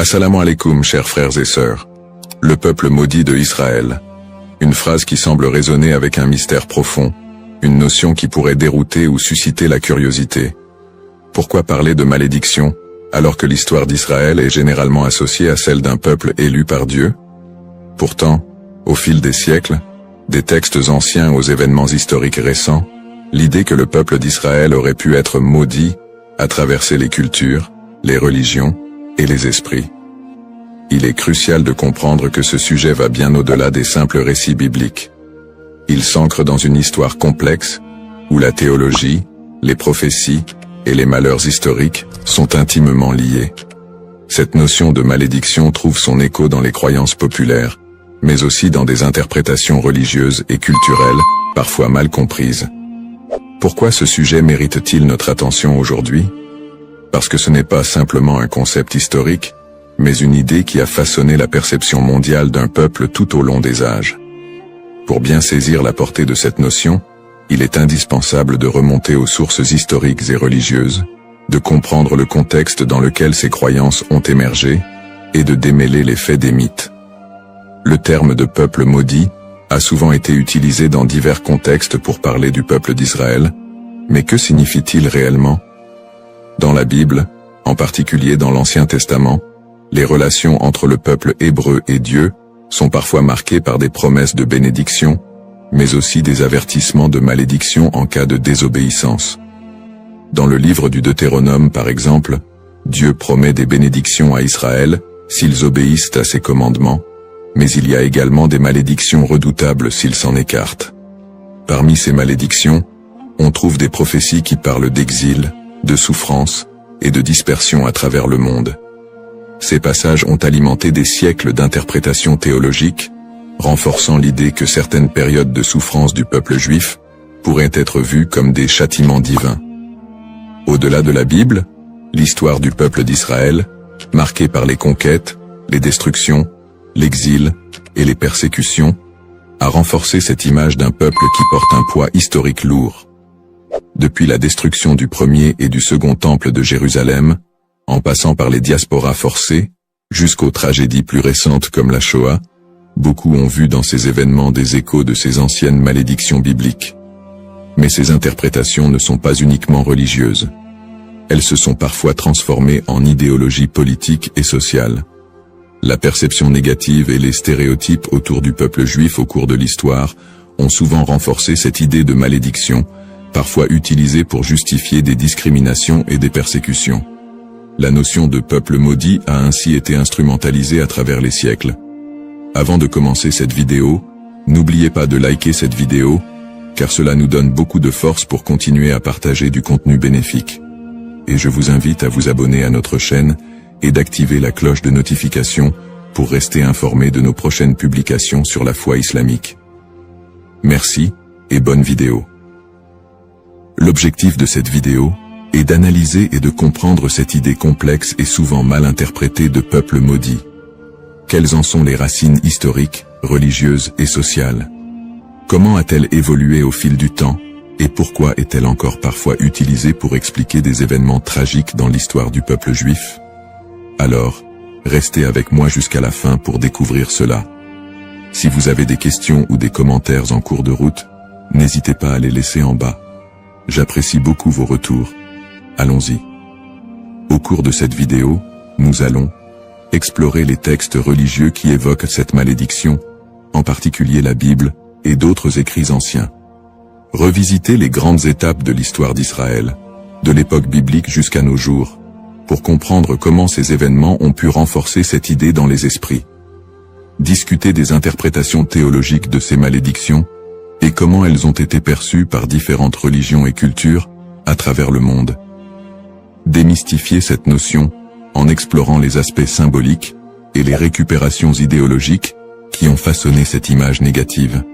Assalamu alaikum, chers frères et sœurs. Le peuple maudit de Israël. Une phrase qui semble résonner avec un mystère profond, une notion qui pourrait dérouter ou susciter la curiosité. Pourquoi parler de malédiction, alors que l'histoire d'Israël est généralement associée à celle d'un peuple élu par Dieu? Pourtant, au fil des siècles, des textes anciens aux événements historiques récents, l'idée que le peuple d'Israël aurait pu être maudit a traversé les cultures, les religions et les esprits. Il est crucial de comprendre que ce sujet va bien au-delà des simples récits bibliques. Il s'ancre dans une histoire complexe, où la théologie, les prophéties et les malheurs historiques sont intimement liés. Cette notion de malédiction trouve son écho dans les croyances populaires, mais aussi dans des interprétations religieuses et culturelles, parfois mal comprises. Pourquoi ce sujet mérite-t-il notre attention aujourd'hui? Parce que ce n'est pas simplement un concept historique, mais une idée qui a façonné la perception mondiale d'un peuple tout au long des âges. Pour bien saisir la portée de cette notion, il est indispensable de remonter aux sources historiques et religieuses, de comprendre le contexte dans lequel ces croyances ont émergé, et de démêler les faits des mythes. Le terme de peuple maudit a souvent été utilisé dans divers contextes pour parler du peuple d'Israël, mais que signifie-t-il réellement? Dans la Bible, en particulier dans l'Ancien Testament, les relations entre le peuple hébreu et Dieu sont parfois marquées par des promesses de bénédiction, mais aussi des avertissements de malédiction en cas de désobéissance. Dans le livre du Deutéronome par exemple, Dieu promet des bénédictions à Israël s'ils obéissent à ses commandements, mais il y a également des malédictions redoutables s'ils s'en écartent. Parmi ces malédictions, on trouve des prophéties qui parlent d'exil, de souffrance et de dispersion à travers le monde. Ces passages ont alimenté des siècles d'interprétations théologiques, renforçant l'idée que certaines périodes de souffrance du peuple juif pourraient être vues comme des châtiments divins. Au-delà de la Bible, l'histoire du peuple d'Israël, marquée par les conquêtes, les destructions, l'exil et les persécutions, a renforcé cette image d'un peuple qui porte un poids historique lourd. Depuis la destruction du premier et du second temple de Jérusalem, en passant par les diasporas forcées, jusqu'aux tragédies plus récentes comme la Shoah, beaucoup ont vu dans ces événements des échos de ces anciennes malédictions bibliques. Mais ces interprétations ne sont pas uniquement religieuses. Elles se sont parfois transformées en idéologie politique et sociale. La perception négative et les stéréotypes autour du peuple juif au cours de l'histoire ont souvent renforcé cette idée de malédiction, parfois utilisée pour justifier des discriminations et des persécutions. La notion de peuple maudit a ainsi été instrumentalisée à travers les siècles. Avant de commencer cette vidéo, n'oubliez pas de liker cette vidéo, car cela nous donne beaucoup de force pour continuer à partager du contenu bénéfique. Et je vous invite à vous abonner à notre chaîne et d'activer la cloche de notification pour rester informé de nos prochaines publications sur la foi islamique. Merci et bonne vidéo. L'objectif de cette vidéo est d'analyser et de comprendre cette idée complexe et souvent mal interprétée de peuple maudit. Quelles en sont les racines historiques, religieuses et sociales? Comment a-t-elle évolué au fil du temps, et pourquoi est-elle encore parfois utilisée pour expliquer des événements tragiques dans l'histoire du peuple juif? Alors, restez avec moi jusqu'à la fin pour découvrir cela. Si vous avez des questions ou des commentaires en cours de route, n'hésitez pas à les laisser en bas. J'apprécie beaucoup vos retours. Allons-y. Au cours de cette vidéo, nous allons explorer les textes religieux qui évoquent cette malédiction, en particulier la Bible et d'autres écrits anciens. Revisiter les grandes étapes de l'histoire d'Israël, de l'époque biblique jusqu'à nos jours, pour comprendre comment ces événements ont pu renforcer cette idée dans les esprits. Discuter des interprétations théologiques de ces malédictions, et comment elles ont été perçues par différentes religions et cultures à travers le monde. Démystifier cette notion en explorant les aspects symboliques et les récupérations idéologiques qui ont façonné cette image négative.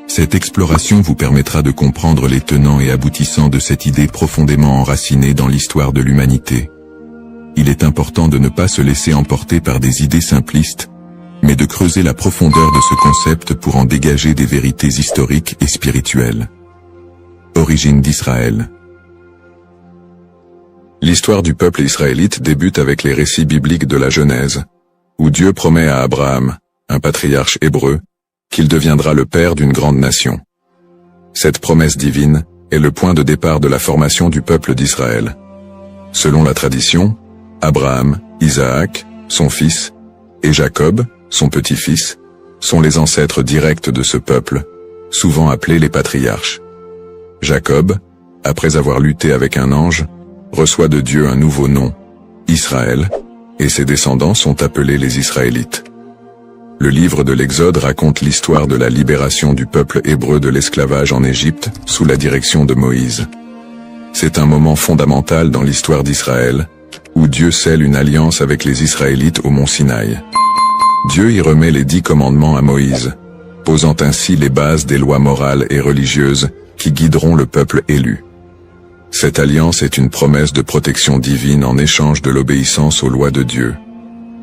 Cette exploration vous permettra de comprendre les tenants et aboutissants de cette idée profondément enracinée dans l'histoire de l'humanité. Il est important de ne pas se laisser emporter par des idées simplistes, mais de creuser la profondeur de ce concept pour en dégager des vérités historiques et spirituelles. Origine d'Israël. L'histoire du peuple israélite débute avec les récits bibliques de la Genèse, où Dieu promet à Abraham, un patriarche hébreu, qu'il deviendra le père d'une grande nation. Cette promesse divine est le point de départ de la formation du peuple d'Israël. Selon la tradition, Abraham, Isaac, son fils, et Jacob, son petit-fils, sont les ancêtres directs de ce peuple, souvent appelés les patriarches. Jacob, après avoir lutté avec un ange, reçoit de Dieu un nouveau nom, Israël, et ses descendants sont appelés les Israélites. Le livre de l'Exode raconte l'histoire de la libération du peuple hébreu de l'esclavage en Égypte sous la direction de Moïse. C'est un moment fondamental dans l'histoire d'Israël, où Dieu scelle une alliance avec les Israélites au mont Sinaï. Dieu y remet les 10 commandements à Moïse, posant ainsi les bases des lois morales et religieuses qui guideront le peuple élu. Cette alliance est une promesse de protection divine en échange de l'obéissance aux lois de Dieu.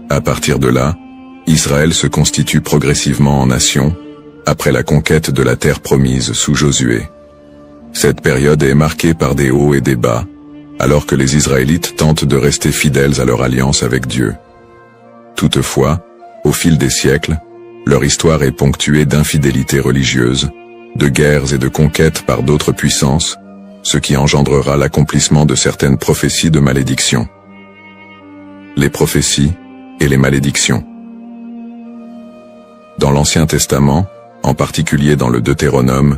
À partir de là, Israël se constitue progressivement en nation, après la conquête de la terre promise sous Josué. Cette période est marquée par des hauts et des bas, alors que les Israélites tentent de rester fidèles à leur alliance avec Dieu. Toutefois, au fil des siècles, leur histoire est ponctuée d'infidélités religieuses, de guerres et de conquêtes par d'autres puissances, ce qui engendrera l'accomplissement de certaines prophéties de malédiction. Les prophéties et les malédictions. Dans l'Ancien Testament, en particulier dans le Deutéronome,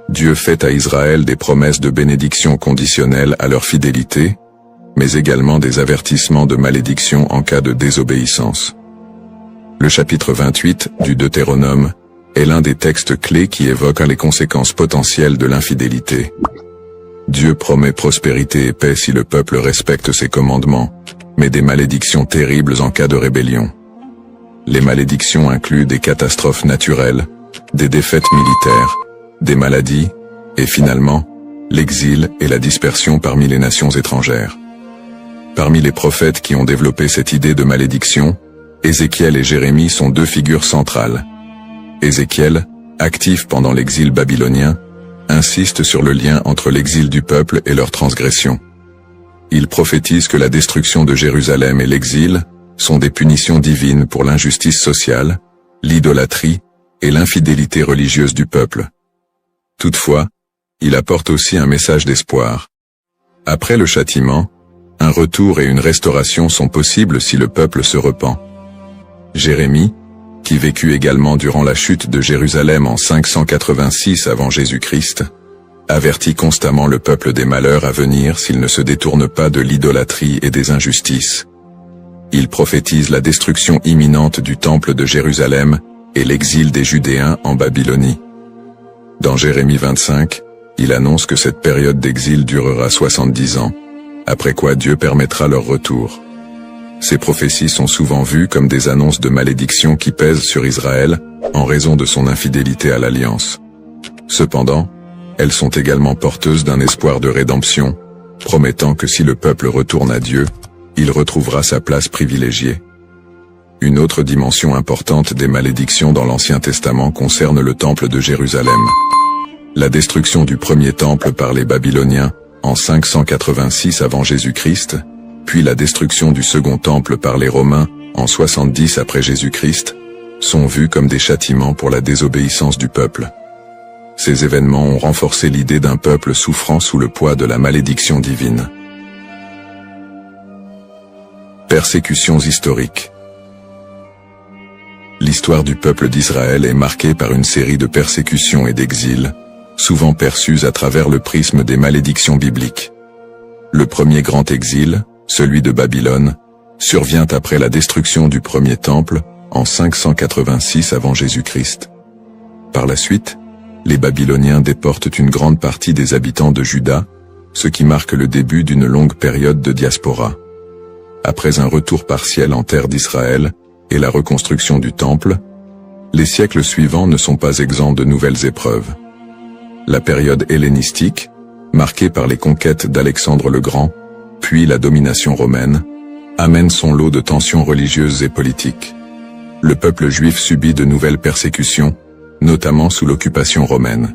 Dieu fait à Israël des promesses de bénédiction conditionnelles à leur fidélité, mais également des avertissements de malédiction en cas de désobéissance. Le chapitre 28 du Deutéronome est l'un des textes clés qui évoque les conséquences potentielles de l'infidélité. Dieu promet prospérité et paix si le peuple respecte ses commandements, mais des malédictions terribles en cas de rébellion. Les malédictions incluent des catastrophes naturelles, des défaites militaires, des maladies, et finalement, l'exil et la dispersion parmi les nations étrangères. Parmi les prophètes qui ont développé cette idée de malédiction, Ézéchiel et Jérémie sont 2 figures centrales. Ézéchiel, actif pendant l'exil babylonien, insiste sur le lien entre l'exil du peuple et leur transgression. Il prophétise que la destruction de Jérusalem et l'exil sont des punitions divines pour l'injustice sociale, l'idolâtrie et l'infidélité religieuse du peuple. Toutefois, il apporte aussi un message d'espoir. Après le châtiment, un retour et une restauration sont possibles si le peuple se repent. Jérémie, qui vécut également durant la chute de Jérusalem en 586 avant Jésus-Christ, avertit constamment le peuple des malheurs à venir s'il ne se détourne pas de l'idolâtrie et des injustices. Il prophétise la destruction imminente du temple de Jérusalem et l'exil des Judéens en Babylonie. Dans Jérémie 25, il annonce que cette période d'exil durera 70 ans, après quoi Dieu permettra leur retour. Ces prophéties sont souvent vues comme des annonces de malédiction qui pèsent sur Israël en raison de son infidélité à l'alliance. Cependant, elles sont également porteuses d'un espoir de rédemption, promettant que si le peuple retourne à Dieu, il retrouvera sa place privilégiée. Une autre dimension importante des malédictions dans l'Ancien Testament concerne le temple de Jérusalem. La destruction du premier temple par les Babyloniens en 586 avant Jésus-Christ, puis la destruction du second temple par les Romains en 70 après Jésus-Christ, sont vus comme des châtiments pour la désobéissance du peuple. Ces événements ont renforcé l'idée d'un peuple souffrant sous le poids de la malédiction divine. Persécutions historiques. L'histoire du peuple d'Israël est marquée par une série de persécutions et d'exils, souvent perçues à travers le prisme des malédictions bibliques. Le premier grand exil, celui de Babylone, survient après la destruction du premier temple en 586 avant Jésus-Christ. Par la suite, les Babyloniens déportent une grande partie des habitants de Juda, ce qui marque le début d'une longue période de diaspora. Après un retour partiel en terre d'Israël et la reconstruction du temple, les siècles suivants ne sont pas exempts de nouvelles épreuves. La période hellénistique, marquée par les conquêtes d'Alexandre le Grand, puis la domination romaine, amène son lot de tensions religieuses et politiques. Le peuple juif subit de nouvelles persécutions, notamment sous l'occupation romaine.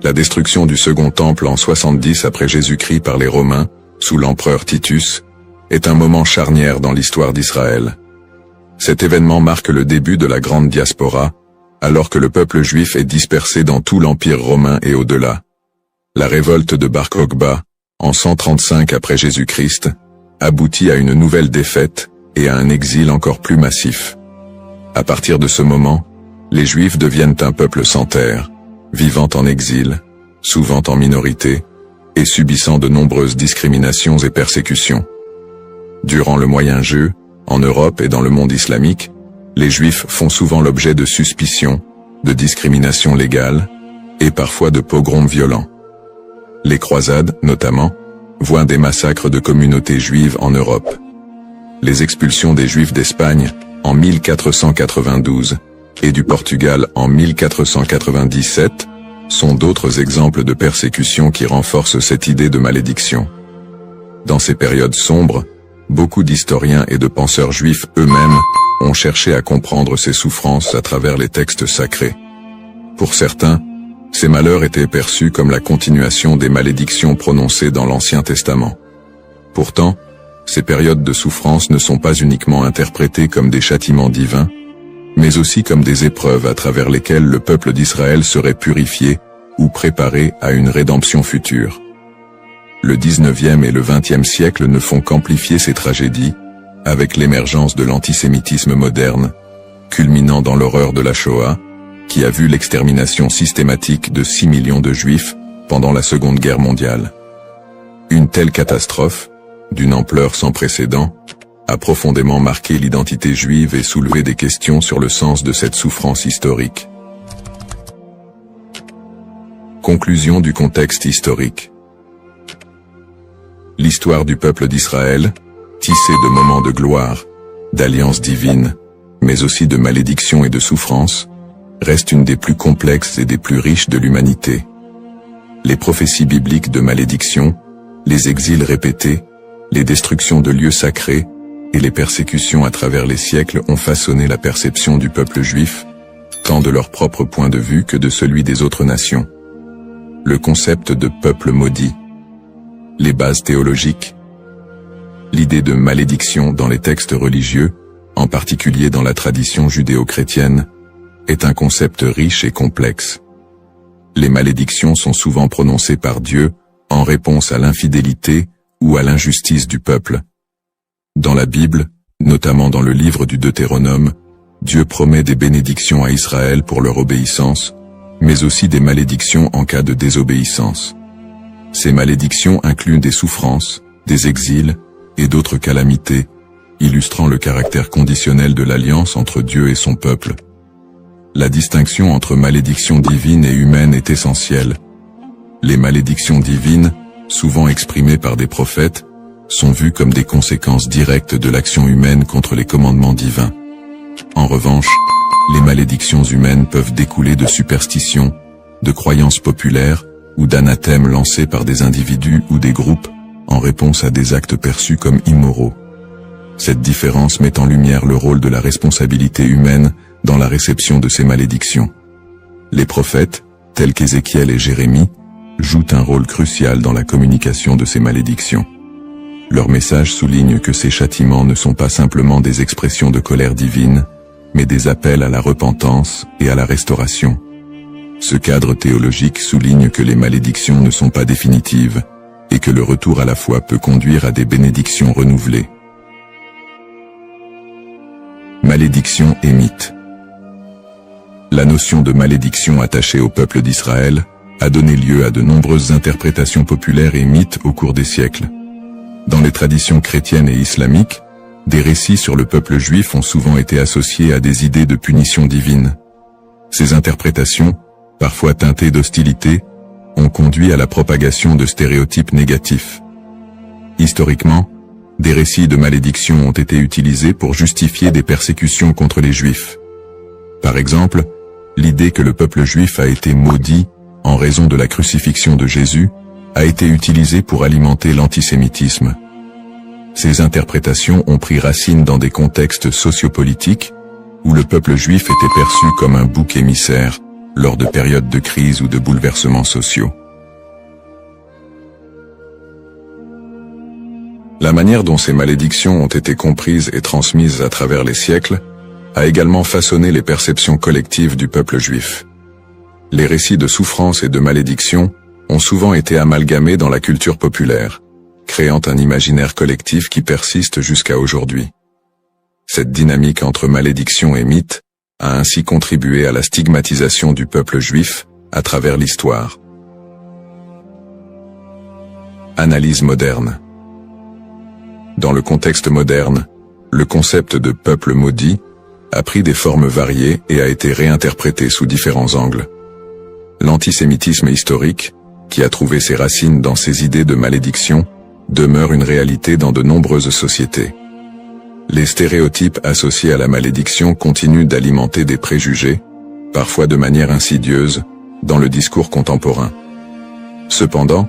La destruction du Second Temple en 70 après Jésus-Christ par les Romains, sous l'empereur Titus, est un moment charnière dans l'histoire d'Israël. Cet événement marque le début de la grande diaspora, alors que le peuple juif est dispersé dans tout l'Empire romain et au-delà. La révolte de Bar Kokhba, en 135 après Jésus-Christ, aboutit à une nouvelle défaite et à un exil encore plus massif. À partir de ce moment, les Juifs deviennent un peuple sans terre, vivant en exil, souvent en minorité, et subissant de nombreuses discriminations et persécutions. Durant le Moyen-Âge, en Europe et dans le monde islamique, les Juifs font souvent l'objet de suspicions, de discriminations légales, et parfois de pogroms violents. Les croisades, notamment, voient des massacres de communautés juives en Europe. Les expulsions des Juifs d'Espagne, en 1492, et du Portugal en 1497, sont d'autres exemples de persécutions qui renforcent cette idée de malédiction. Dans ces périodes sombres, beaucoup d'historiens et de penseurs juifs eux-mêmes ont cherché à comprendre ces souffrances à travers les textes sacrés. Pour certains, ces malheurs étaient perçus comme la continuation des malédictions prononcées dans l'Ancien Testament. Pourtant, ces périodes de souffrance ne sont pas uniquement interprétées comme des châtiments divins, mais aussi comme des épreuves à travers lesquelles le peuple d'Israël serait purifié ou préparé à une rédemption future. Le 19e et le 20e siècle ne font qu'amplifier ces tragédies, avec l'émergence de l'antisémitisme moderne, culminant dans l'horreur de la Shoah, qui a vu l'extermination systématique de 6 millions de Juifs pendant la Seconde Guerre mondiale. Une telle catastrophe, d'une ampleur sans précédent, a profondément marqué l'identité juive et soulevé des questions sur le sens de cette souffrance historique. Conclusion du contexte historique. L'histoire du peuple d'Israël, tissée de moments de gloire, d'alliances divines, mais aussi de malédictions et de souffrances, reste une des plus complexes et des plus riches de l'humanité. Les prophéties bibliques de malédiction, les exils répétés, les destructions de lieux sacrés et les persécutions à travers les siècles ont façonné la perception du peuple juif, tant de leur propre point de vue que de celui des autres nations. Le concept de peuple maudit, les bases théologiques, l'idée de malédiction dans les textes religieux, en particulier dans la tradition judéo-chrétienne, est un concept riche et complexe. Les malédictions sont souvent prononcées par Dieu en réponse à l'infidélité ou à l'injustice du peuple. Dans la Bible, notamment dans le livre du Deutéronome, Dieu promet des bénédictions à Israël pour leur obéissance, mais aussi des malédictions en cas de désobéissance. Ces malédictions incluent des souffrances, des exils et d'autres calamités, illustrant le caractère conditionnel de l'alliance entre Dieu et son peuple. La distinction entre malédiction divine et humaine est essentielle. Les malédictions divines, souvent exprimées par des prophètes, sont vues comme des conséquences directes de l'action humaine contre les commandements divins. En revanche, les malédictions humaines peuvent découler de superstitions, de croyances populaires ou d'anathèmes lancés par des individus ou des groupes en réponse à des actes perçus comme immoraux. Cette différence met en lumière le rôle de la responsabilité humaine dans la réception de ces malédictions. Les prophètes, tels qu'Ézéchiel et Jérémie, jouent un rôle crucial dans la communication de ces malédictions. Leur message souligne que ces châtiments ne sont pas simplement des expressions de colère divine, mais des appels à la repentance et à la restauration. Ce cadre théologique souligne que les malédictions ne sont pas définitives, et que le retour à la foi peut conduire à des bénédictions renouvelées. Malédiction et mythe. La notion de malédiction attachée au peuple d'Israël a donné lieu à de nombreuses interprétations populaires et mythes au cours des siècles. Dans les traditions chrétiennes et islamiques, des récits sur le peuple juif ont souvent été associés à des idées de punition divine. Ces interprétations, parfois teintées d'hostilité, ont conduit à la propagation de stéréotypes négatifs. Historiquement, des récits de malédiction ont été utilisés pour justifier des persécutions contre les Juifs. Par exemple, l'idée que le peuple juif a été maudit en raison de la crucifixion de Jésus a été utilisée pour alimenter l'antisémitisme. Ces interprétations ont pris racine dans des contextes sociopolitiques où le peuple juif était perçu comme un bouc émissaire, conflit entre Israël et les juifs, et où les juifs étaient vus comme des ennemis. Ces idées, souvent exprimées par des prophètes, sont aujourd'hui encore utilisées dans la tradition chrétienne et islamique. Dans les traditions chrétiennes et islamiques, des récits sur le peuple juif ont souvent été associés à des idées de punition divine. Par exemple, l'idée que le peuple juif a été maudit en raison de la crucifixion de Jésus a été utilisée pour alimenter l'antisémitisme. Ces interprétations ont pris racine dans des contextes sociopolitiques où le peuple juif était perçu comme un bouc émissaire, lors de périodes de crise ou de bouleversements sociaux. La manière dont ces malédictions ont été comprises et transmises à travers les siècles a également façonné les perceptions collectives du peuple juif. Les récits de souffrance et de malédiction ont souvent été amalgamés dans la culture populaire, créant un imaginaire collectif qui persiste jusqu'à aujourd'hui. Cette dynamique entre malédiction et mythe a ainsi contribué à la stigmatisation du peuple juif à travers l'histoire. Analyse moderne. Dans le contexte moderne, le concept de peuple maudit a pris des formes variées et a été réinterprété sous différents angles. L'antisémitisme historique, qui a trouvé ses racines dans ces idées de malédiction, demeure une réalité dans de nombreuses sociétés. Les stéréotypes associés à la malédiction continuent d'alimenter des préjugés, parfois de manière insidieuse, dans le discours contemporain. Cependant,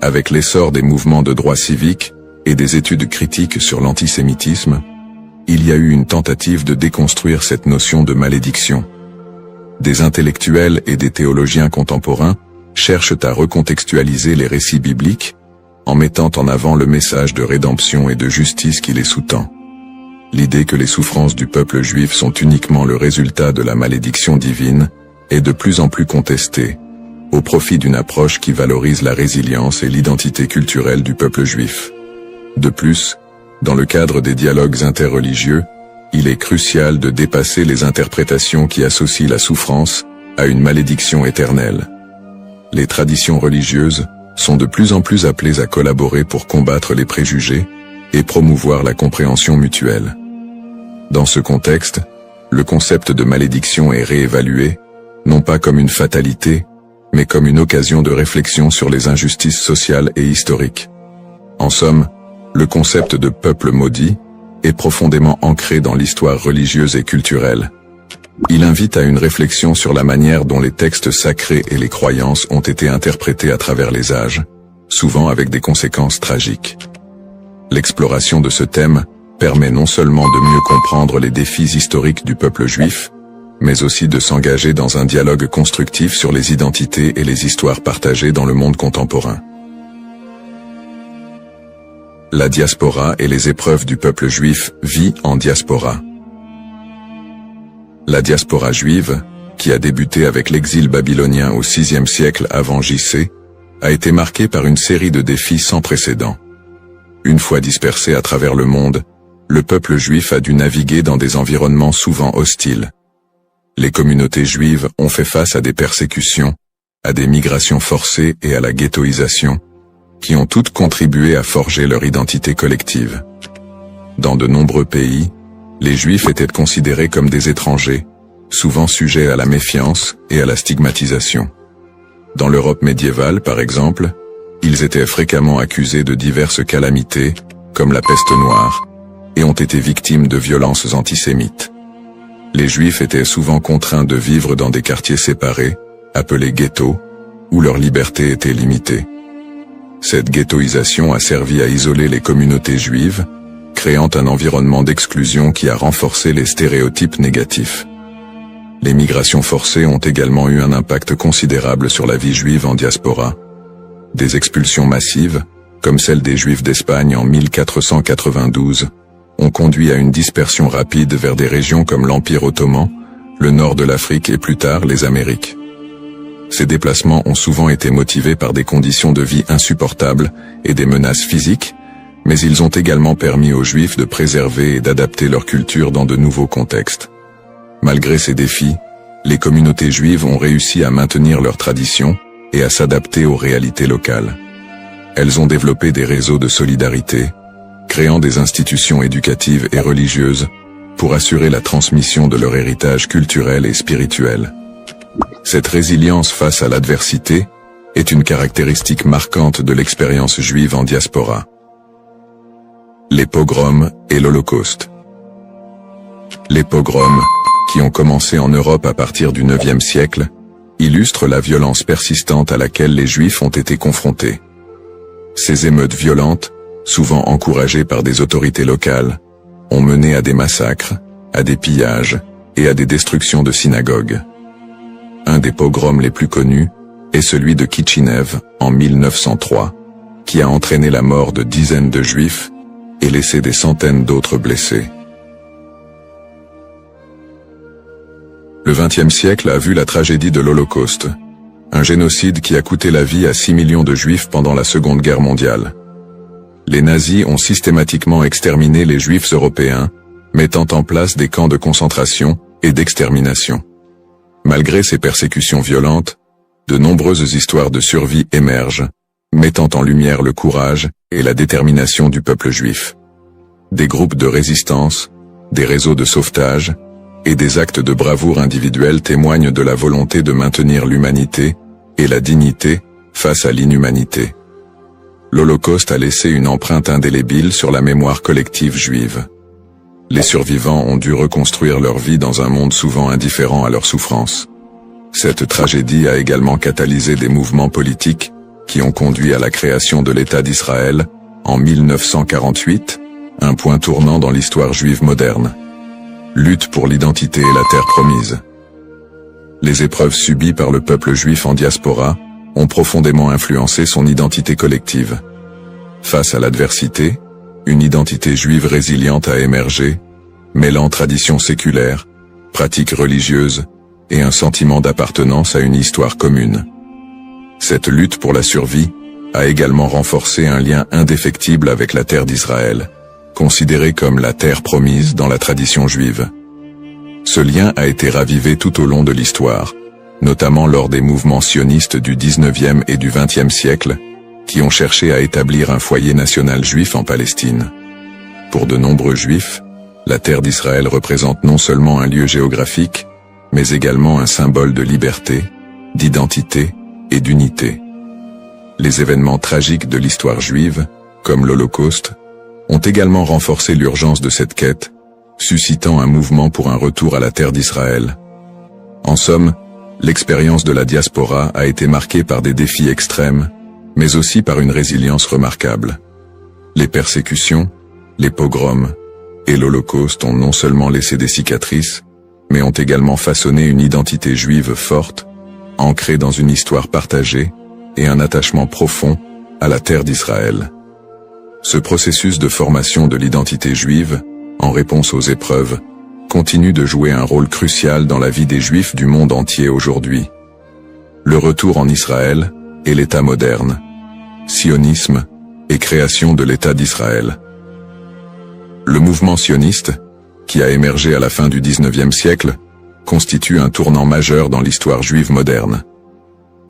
avec l'essor des mouvements de droits civiques et des études critiques sur l'antisémitisme, il y a eu une tentative de déconstruire cette notion de malédiction. Des intellectuels et des théologiens contemporains cherchent à recontextualiser les récits bibliques en mettant en avant le message de rédemption et de justice qui les sous-tend. L'idée que les souffrances du peuple juif sont uniquement le résultat de la malédiction divine est de plus en plus contestée, au profit d'une approche qui valorise la résilience et l'identité culturelle du peuple juif. De plus, dans le cadre des dialogues interreligieux, il est crucial de dépasser les interprétations qui associent la souffrance à une malédiction éternelle. Les traditions religieuses sont de plus en plus appelées à collaborer pour combattre les préjugés et promouvoir la compréhension mutuelle. Dans ce contexte, le concept de malédiction est réévalué, non pas comme une fatalité, mais comme une occasion de réflexion sur les injustices sociales et historiques. En somme, le concept de peuple maudit est profondément ancré dans l'histoire religieuse et culturelle. Il invite à une réflexion sur la manière dont les textes sacrés et les croyances ont été interprétés à travers les âges, souvent avec des conséquences tragiques. L'exploration de ce thème permet non seulement de mieux comprendre les défis historiques du peuple juif, mais aussi de s'engager dans un dialogue constructif sur les identités et les histoires partagées dans le monde contemporain. La diaspora et les épreuves du peuple juif vit en diaspora. La diaspora juive, qui a débuté avec l'exil babylonien au VIe siècle avant J.C., a été marquée par une série de défis sans précédent. Une fois dispersé à travers le monde, le peuple juif a dû naviguer dans des environnements souvent hostiles. Les communautés juives ont fait face à des persécutions, à des migrations forcées et à la ghettoisation, qui ont toutes contribué à forger leur identité collective. Dans de nombreux pays, les Juifs étaient considérés comme des étrangers, souvent sujets à la méfiance et à la stigmatisation. Dans l'Europe médiévale, par exemple, ils étaient fréquemment accusés de diverses calamités, comme la peste noire, et ont été victimes de violences antisémites. Les Juifs étaient souvent contraints de vivre dans des quartiers séparés, appelés ghettos, où leur liberté était limitée. Cette ghettoisation a servi à isoler les communautés juives, créant un environnement d'exclusion qui a renforcé les stéréotypes négatifs. Les migrations forcées ont également eu un impact considérable sur la vie juive en diaspora. Des expulsions massives, comme celle des Juifs d'Espagne en 1492, ont conduit à une dispersion rapide vers des régions comme l'Empire ottoman, le nord de l'Afrique et plus tard les Amériques. Ces déplacements ont souvent été motivés par des conditions de vie insupportables et des menaces physiques, mais ils ont également permis aux Juifs de préserver et d'adapter leur culture dans de nouveaux contextes. Malgré ces défis, les communautés juives ont réussi à maintenir leurs traditions et à s'adapter aux réalités locales. Elles ont développé des réseaux de solidarité, créant des institutions éducatives et religieuses pour assurer la transmission de leur héritage culturel et spirituel. Cette résilience face à l'adversité est une caractéristique marquante de l'expérience juive en diaspora. Les pogroms et l'Holocauste. Les pogroms, qui ont commencé en Europe à partir du IXe siècle, illustrent la violence persistante à laquelle les Juifs ont été confrontés. Ces émeutes violentes, souvent encouragées par des autorités locales, ont mené à des massacres, à des pillages et à des destructions de synagogues. un des pogroms les plus connus, est celui de Kitchinev en 1903, qui a entraîné la mort de dizaines de Juifs et laissé des centaines d'autres blessés. Le XXe siècle a vu la tragédie de l'Holocauste, un génocide qui a coûté la vie à 6 millions de Juifs pendant la Seconde Guerre mondiale. Les nazis ont systématiquement exterminé les Juifs européens, mettant en place des camps de concentration et d'extermination. Malgré ces persécutions violentes, de nombreuses histoires de survie émergent, mettant en lumière le courage et la détermination du peuple juif. Des groupes de résistance, des réseaux de sauvetage et des actes de bravoure individuels témoignent de la volonté de maintenir l'humanité et la dignité face à l'inhumanité. L'Holocauste a laissé une empreinte indélébile sur la mémoire collective juive. Les survivants ont dû reconstruire leur vie dans un monde souvent indifférent à leurs souffrances. Cette tragédie a également catalysé des mouvements politiques qui ont conduit à la création de l'État d'Israël en 1948, un point tournant dans l'histoire juive moderne. Lutte pour l'identité et la terre promise. Les épreuves subies par le peuple juif en diaspora ont profondément influencé son identité collective. Face à l'adversité, une identité juive résiliente a émergé, mêlant tradition séculaire, pratiques religieuses et un sentiment d'appartenance à une histoire commune. Cette lutte pour la survie a également renforcé un lien indéfectible avec la terre d'Israël, considérée comme la terre promise dans la tradition juive. Ce lien a été ravivé tout au long de l'histoire, notamment lors des mouvements sionistes du XIXe et du XXe siècle, qui ont cherché à établir un foyer national juif en Palestine. Pour de nombreux juifs, la terre d'Israël représente non seulement un lieu géographique, mais également un symbole de liberté, d'identité et d'unité. Les événements tragiques de l'histoire juive, comme l'Holocauste, ont également renforcé l'urgence de cette quête, suscitant un mouvement pour un retour à la terre d'Israël. En somme, l'expérience de la diaspora a été marquée par des défis extrêmes, mais aussi par une résilience remarquable. Les persécutions, les pogroms et l'Holocauste ont non seulement laissé des cicatrices, mais ont également façonné une identité juive forte, ancrée dans une histoire partagée et un attachement profond à la terre d'Israël. Ce processus de formation de l'identité juive, en réponse aux épreuves, continue de jouer un rôle crucial dans la vie des Juifs du monde entier aujourd'hui. Le retour en Israël et l'État moderne, sionisme et création de l'État d'Israël. Le mouvement sioniste, qui a émergé à la fin du XIXe siècle, constitue un tournant majeur dans l'histoire juive moderne.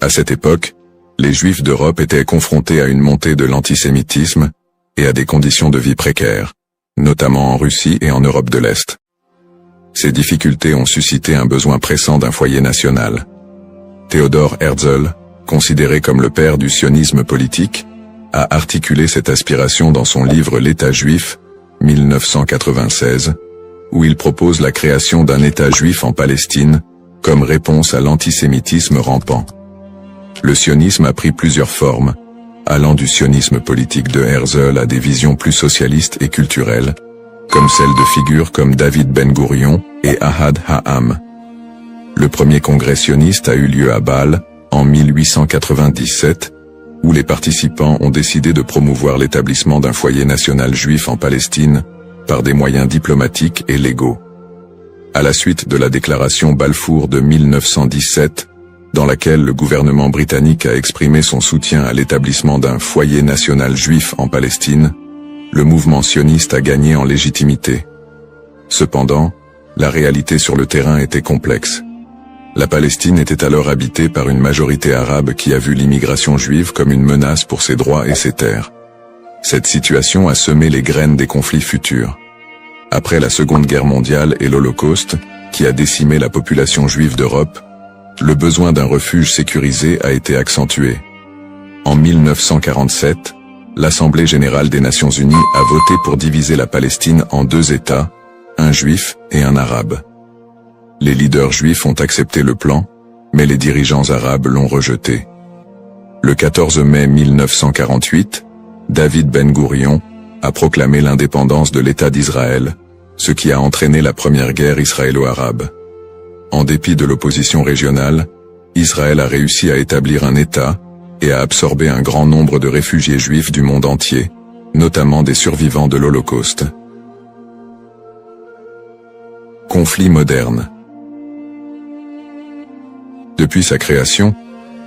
À cette époque, les Juifs d'Europe étaient confrontés à une montée de l'antisémitisme et à des conditions de vie précaires, notamment en Russie et en Europe de l'Est. Ces difficultés ont suscité un besoin pressant d'un foyer national. Theodor Herzl, considéré comme le père du sionisme politique, a articulé cette aspiration dans son livre L'État juif, 1996, où il propose la création d'un État juif en Palestine, comme réponse à l'antisémitisme rampant. Le sionisme a pris plusieurs formes, allant du sionisme politique de Herzl à des visions plus socialistes et culturelles, comme celles de figures comme David Ben-Gourion et Ahad Ha'am. Le premier congrès sioniste a eu lieu à Bâle, en 1897, où les participants ont décidé de promouvoir l'établissement d'un foyer national juif en Palestine, par des moyens diplomatiques et légaux. À la suite de la déclaration Balfour de 1917, dans laquelle le gouvernement britannique a exprimé son soutien à l'établissement d'un foyer national juif en Palestine, le mouvement sioniste a gagné en légitimité. Cependant, la réalité sur le terrain était complexe. La Palestine était alors habitée par une majorité arabe qui a vu l'immigration juive comme une menace pour ses droits et ses terres. Cette situation a semé les graines des conflits futurs. Après la Seconde Guerre mondiale et l'Holocauste, qui a décimé la population juive d'Europe, le besoin d'un refuge sécurisé a été accentué. En 1947, l'Assemblée générale des Nations unies a voté pour diviser la Palestine en deux États, un juif et un arabe. Les leaders juifs ont accepté le plan, mais les dirigeants arabes l'ont rejeté. Le 14 mai 1948, David Ben-Gourion a proclamé l'indépendance de l'État d'Israël, ce qui a entraîné la première guerre israélo-arabe. En dépit de l'opposition régionale, Israël a réussi à établir un État et à absorber un grand nombre de réfugiés juifs du monde entier, notamment des survivants de l'Holocauste. Conflit moderne. Depuis sa création,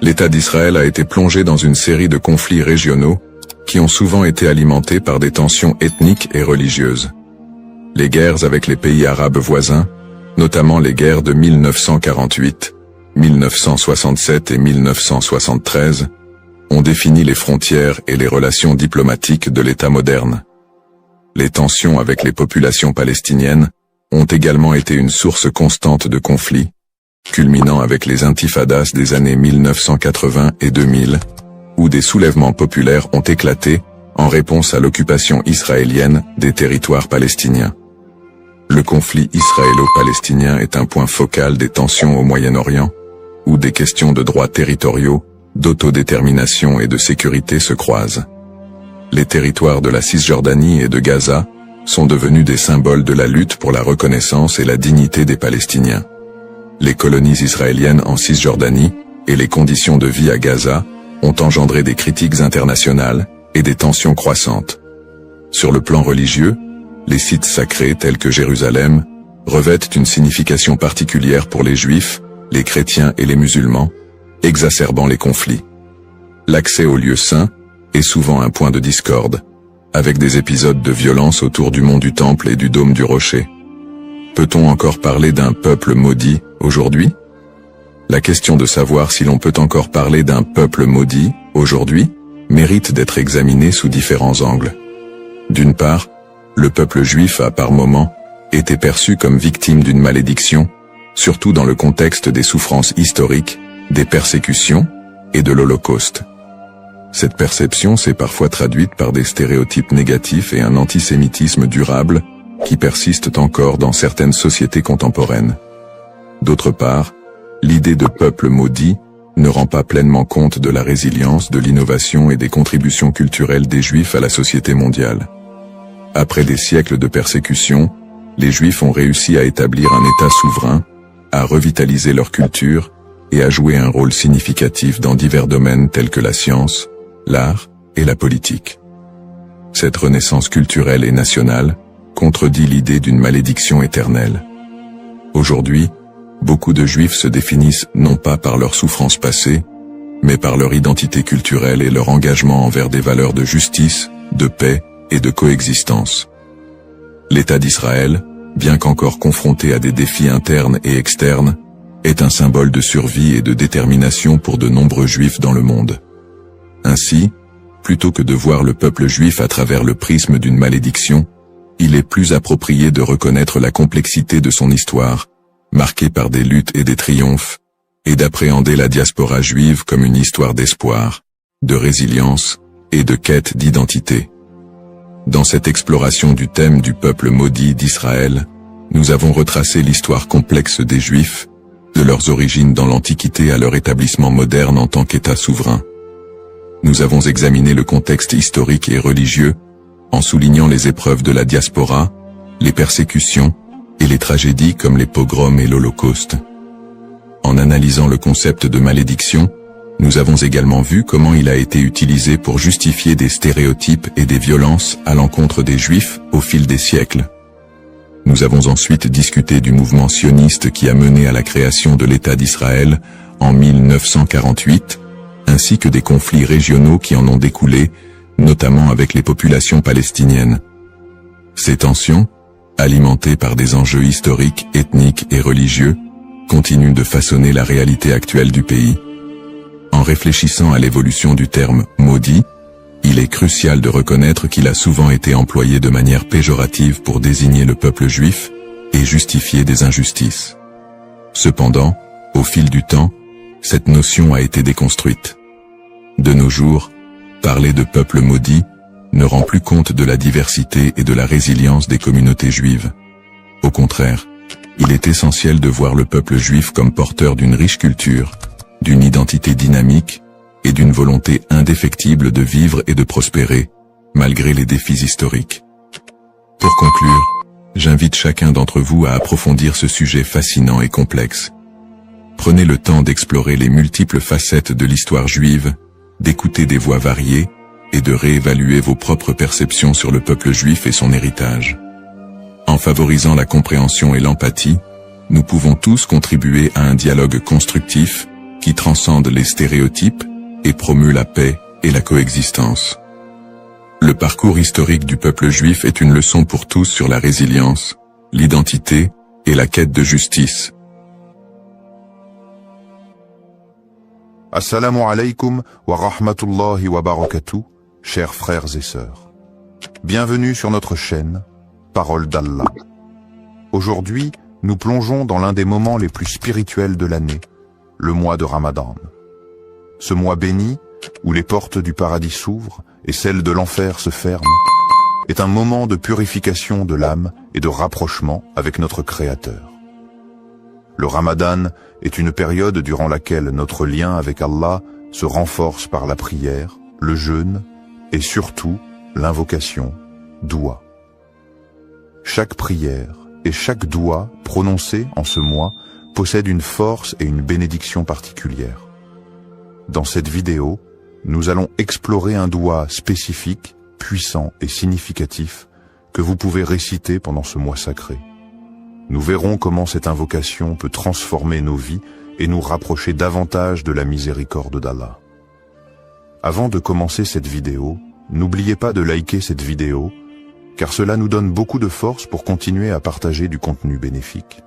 l'État d'Israël a été plongé dans une série de conflits régionaux qui ont souvent été alimentés par des tensions ethniques et religieuses. Les guerres avec les pays arabes voisins, notamment les guerres de 1948, 1967 et 1973, ont défini les frontières et les relations diplomatiques de l'État moderne. Les tensions avec les populations palestiniennes ont également été une source constante de conflits, culminant avec les intifadas des années 1980 et 2000, où des soulèvements populaires ont éclaté en réponse à l'occupation israélienne des territoires palestiniens. Le conflit israélo-palestinien est un point focal des tensions au Moyen-Orient, où des questions de droits territoriaux, d'autodétermination et de sécurité se croisent. Les territoires de la Cisjordanie et de Gaza sont devenus des symboles de la lutte pour la reconnaissance et la dignité des Palestiniens. Les colonies israéliennes en Cisjordanie et les conditions de vie à Gaza ont engendré des critiques internationales et des tensions croissantes. Sur le plan religieux, les sites sacrés tels que Jérusalem revêtent une signification particulière pour les Juifs, les chrétiens et les musulmans, exacerbant les conflits. L'accès aux lieux saints est souvent un point de discorde, avec des épisodes de violence autour du mont du Temple et du dôme du Rocher. Peut-on encore parler d'un peuple maudit aujourd'hui? La question de savoir si l'on peut encore parler d'un peuple maudit aujourd'hui mérite d'être examinée sous différents angles. D'une part, le peuple juif a par moments été perçu comme victime d'une malédiction, surtout dans le contexte des souffrances historiques, des persécutions et de l'Holocauste. Cette perception s'est parfois traduite par des stéréotypes négatifs et un antisémitisme durable qui persistent encore dans certaines sociétés contemporaines. D'autre part, l'idée de peuple maudit ne rend pas pleinement compte de la résilience, de l'innovation et des contributions culturelles des Juifs à la société mondiale. Après des siècles de persécution, les Juifs ont réussi à établir un État souverain, à revitaliser leur culture et à jouer un rôle significatif dans divers domaines tels que la science, l'art et la politique. Cette renaissance culturelle et nationale contredit l'idée d'une malédiction éternelle. Aujourd'hui, beaucoup de Juifs se définissent non pas par leurs souffrances passées, mais par leur identité culturelle et leur engagement envers des valeurs de justice, de paix et de coexistence. L'État d'Israël, bien qu'encore confronté à des défis internes et externes, est un symbole de survie et de détermination pour de nombreux Juifs dans le monde. Ainsi, plutôt que de voir le peuple juif à travers le prisme d'une malédiction, il est plus approprié de reconnaître la complexité de son histoire, marquée par des luttes et des triomphes, et d'appréhender la diaspora juive comme une histoire d'espoir, de résilience et de quête d'identité. Dans cette exploration du thème du peuple maudit d'Israël, nous avons retracé l'histoire complexe des Juifs, de leurs origines dans l'Antiquité à leur établissement moderne en tant qu'État souverain. Nous avons examiné le contexte historique et religieux, en soulignant les épreuves de la diaspora, les persécutions et les tragédies comme les pogroms et l'Holocauste. En analysant le concept de malédiction, nous avons également vu comment il a été utilisé pour justifier des stéréotypes et des violences à l'encontre des Juifs au fil des siècles. Nous avons ensuite discuté du mouvement sioniste qui a mené à la création de l'État d'Israël en 1948, ainsi que des conflits régionaux qui en ont découlé, notamment avec les populations palestiniennes. Ces tensions, alimentées par des enjeux historiques, ethniques et religieux, continuent de façonner la réalité actuelle du pays. En réfléchissant à l'évolution du terme « maudit », il est crucial de reconnaître qu'il a souvent été employé de manière péjorative pour désigner le peuple juif et justifier des injustices. Cependant, au fil du temps, cette notion a été déconstruite. De nos jours, parler de peuple maudit ne rend plus compte de la diversité et de la résilience des communautés juives. Au contraire, il est essentiel de voir le peuple juif comme porteur d'une riche culture, d'une identité dynamique et d'une volonté indéfectible de vivre et de prospérer, malgré les défis historiques. Pour conclure, j'invite chacun d'entre vous à approfondir ce sujet fascinant et complexe. Prenez le temps d'explorer les multiples facettes de l'histoire juive, d'écouter des voix variées, et de réévaluer vos propres perceptions sur le peuple juif et son héritage. En favorisant la compréhension et l'empathie, nous pouvons tous contribuer à un dialogue constructif qui transcende les stéréotypes et promeut la paix et la coexistence. Le parcours historique du peuple juif est une leçon pour tous sur la résilience, l'identité et la quête de justice. Assalamu alaikum wa rahmatullahi wa barakatuh, chers frères et sœurs. Bienvenue sur notre chaîne, Parole d'Allah. Aujourd'hui, nous plongeons dans l'un des moments les plus spirituels de l'année, le mois de Ramadan. Ce mois béni, où les portes du paradis s'ouvrent et celles de l'enfer se ferment, est un moment de purification de l'âme et de rapprochement avec notre Créateur. Le Ramadan est une période durant laquelle notre lien avec Allah se renforce par la prière, le jeûne et surtout l'invocation, doua. Chaque prière et chaque doua prononcée en ce mois possède une force et une bénédiction particulière. Dans cette vidéo, nous allons explorer un doua spécifique, puissant et significatif que vous pouvez réciter pendant ce mois sacré. Nous verrons comment cette invocation peut transformer nos vies et nous rapprocher davantage de la miséricorde d'Allah. Avant de commencer cette vidéo, n'oubliez pas de liker cette vidéo, car cela nous donne beaucoup de force pour continuer à partager du contenu bénéfique.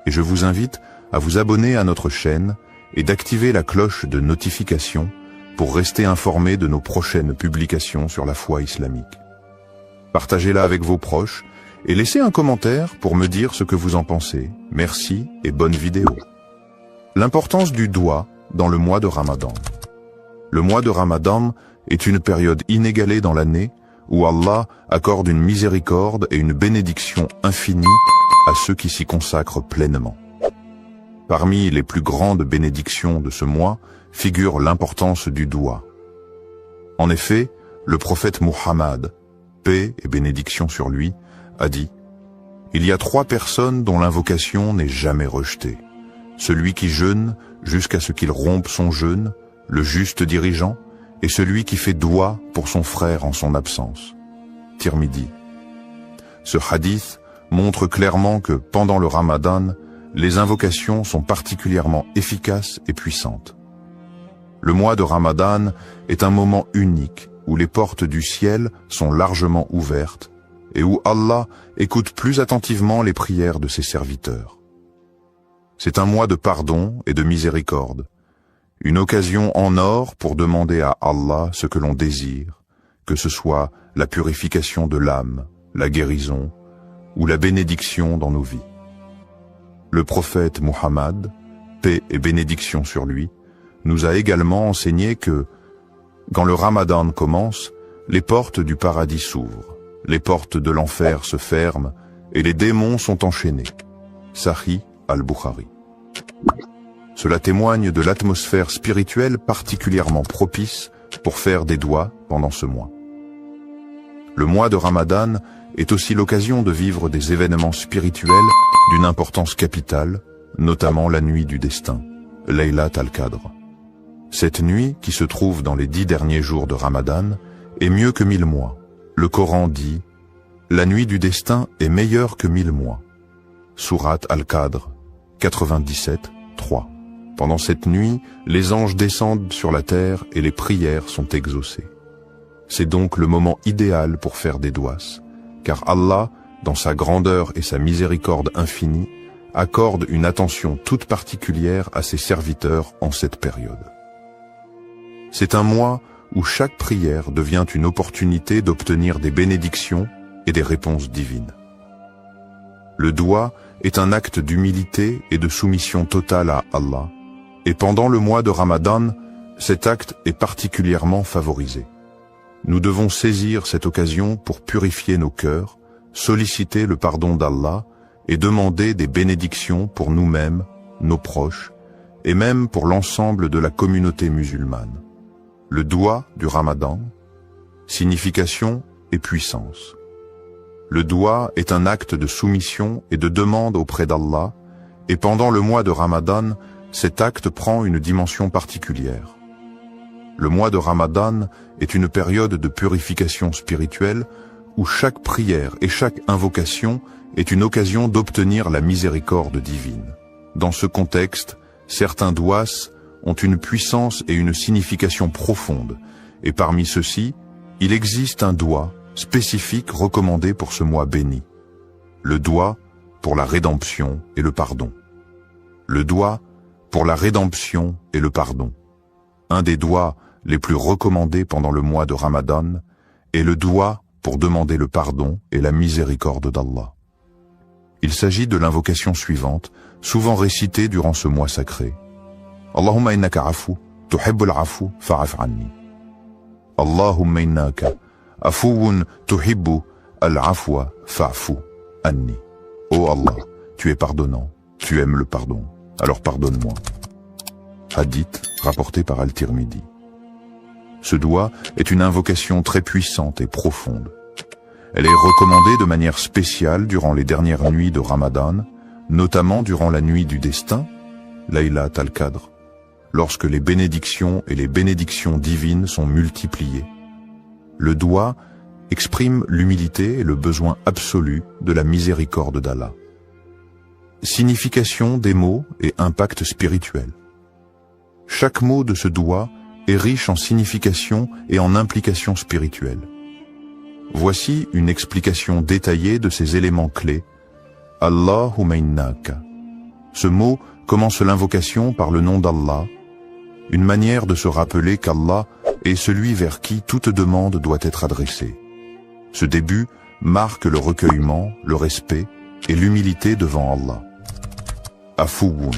Et je vous invite à vous abonner à notre chaîne et d'activer la cloche de notification pour rester informé de nos prochaines publications sur la foi islamique. Partagez-la avec vos proches et laissez un commentaire pour me dire ce que vous en pensez. Merci et bonne vidéo. L'importance du doua dans le mois de Ramadan. Le mois de Ramadan est une période inégalée dans l'année où Allah accorde une miséricorde et une bénédiction infinie à ceux qui s'y consacrent pleinement. Parmi les plus grandes bénédictions de ce mois figure l'importance du doua. En effet, le prophète Muhammad, paix et bénédiction sur lui, a dit « Il y a 3 personnes dont l'invocation n'est jamais rejetée. Celui qui jeûne jusqu'à ce qu'il rompe son jeûne, le juste dirigeant, et celui qui fait doua pour son frère en son absence. » Tirmidhi. Ce hadith montre clairement que pendant le Ramadan, les invocations sont particulièrement efficaces et puissantes. Le mois de Ramadan est un moment unique où les portes du ciel sont largement ouvertes et où Allah écoute plus attentivement les prières de ses serviteurs. C'est un mois de pardon et de miséricorde, une occasion en or pour demander à Allah ce que l'on désire, que ce soit la purification de l'âme, la guérison ou la bénédiction dans nos vies. Le prophète Muhammad, paix et bénédiction sur lui, nous a également enseigné que, quand le Ramadan commence, les portes du paradis s'ouvrent, les portes de l'enfer se ferment et les démons sont enchaînés. Sahih al-Bukhari. Cela témoigne de l'atmosphère spirituelle particulièrement propice pour faire des douas pendant ce mois. Le mois de Ramadan est aussi l'occasion de vivre des événements spirituels d'une importance capitale, notamment la nuit du destin, Laylat al-Qadr. Cette nuit, qui se trouve dans les 10 derniers jours de Ramadan, est mieux que 1000 mois. Le Coran dit « La nuit du destin est meilleure que 1000 mois ». Sourate al-Qadr, 97, 3. Pendant cette nuit, les anges descendent sur la terre et les prières sont exaucées. C'est donc le moment idéal pour faire des douas, car Allah, dans sa grandeur et sa miséricorde infinie, accorde une attention toute particulière à ses serviteurs en cette période. C'est un mois où chaque prière devient une opportunité d'obtenir des bénédictions et des réponses divines. Le doua est un acte d'humilité et de soumission totale à Allah, et pendant le mois de Ramadan, cet acte est particulièrement favorisé. Nous devons saisir cette occasion pour purifier nos cœurs, solliciter le pardon d'Allah et demander des bénédictions pour nous-mêmes, nos proches, et même pour l'ensemble de la communauté musulmane. Le doua du Ramadan, signification et puissance. Le doua est un acte de soumission et de demande auprès d'Allah, Et pendant le mois de Ramadan, cet acte prend une dimension particulière. Le mois de Ramadan est une période de purification spirituelle où chaque prière et chaque invocation est une occasion d'obtenir la miséricorde divine. Dans ce contexte, certains douas ont une puissance et une signification profonde, et parmi ceux-ci, il existe un doua spécifique recommandé pour ce mois béni. Le doua pour la rédemption et le pardon. Le doua pour la rédemption et le pardon. Un des douas les plus recommandés pendant le mois de Ramadan est le doua pour demander le pardon et la miséricorde d'Allah. Il s'agit de l'invocation suivante, souvent récitée durant ce mois sacré. Allahumma innaka afu, tuhibbul afu, fa'af anni. Allahumma innaka afuun tuhibbu al-afwa, fa'fu anni. Oh Allah, tu es pardonnant, tu aimes le pardon, alors pardonne-moi. Hadith rapporté par Al-Tirmidhi. Ce doua est une invocation très puissante et profonde. Elle est recommandée de manière spéciale durant les dernières nuits de Ramadan, notamment durant la nuit du destin, Laylat al-Qadr, lorsque les bénédictions et les bénédictions divines sont multipliées. Le doua exprime l'humilité et le besoin absolu de la miséricorde d'Allah. Signification des mots et impact spirituel. Chaque mot de ce doua est riche en signification et en implications spirituelles. Voici une explication détaillée de ces éléments clés. Allahumma innaka. Ce mot commence l'invocation par le nom d'Allah, une manière de se rappeler qu'Allah est celui vers qui toute demande doit être adressée. Ce début marque le recueillement, le respect et l'humilité devant Allah. Afuwun.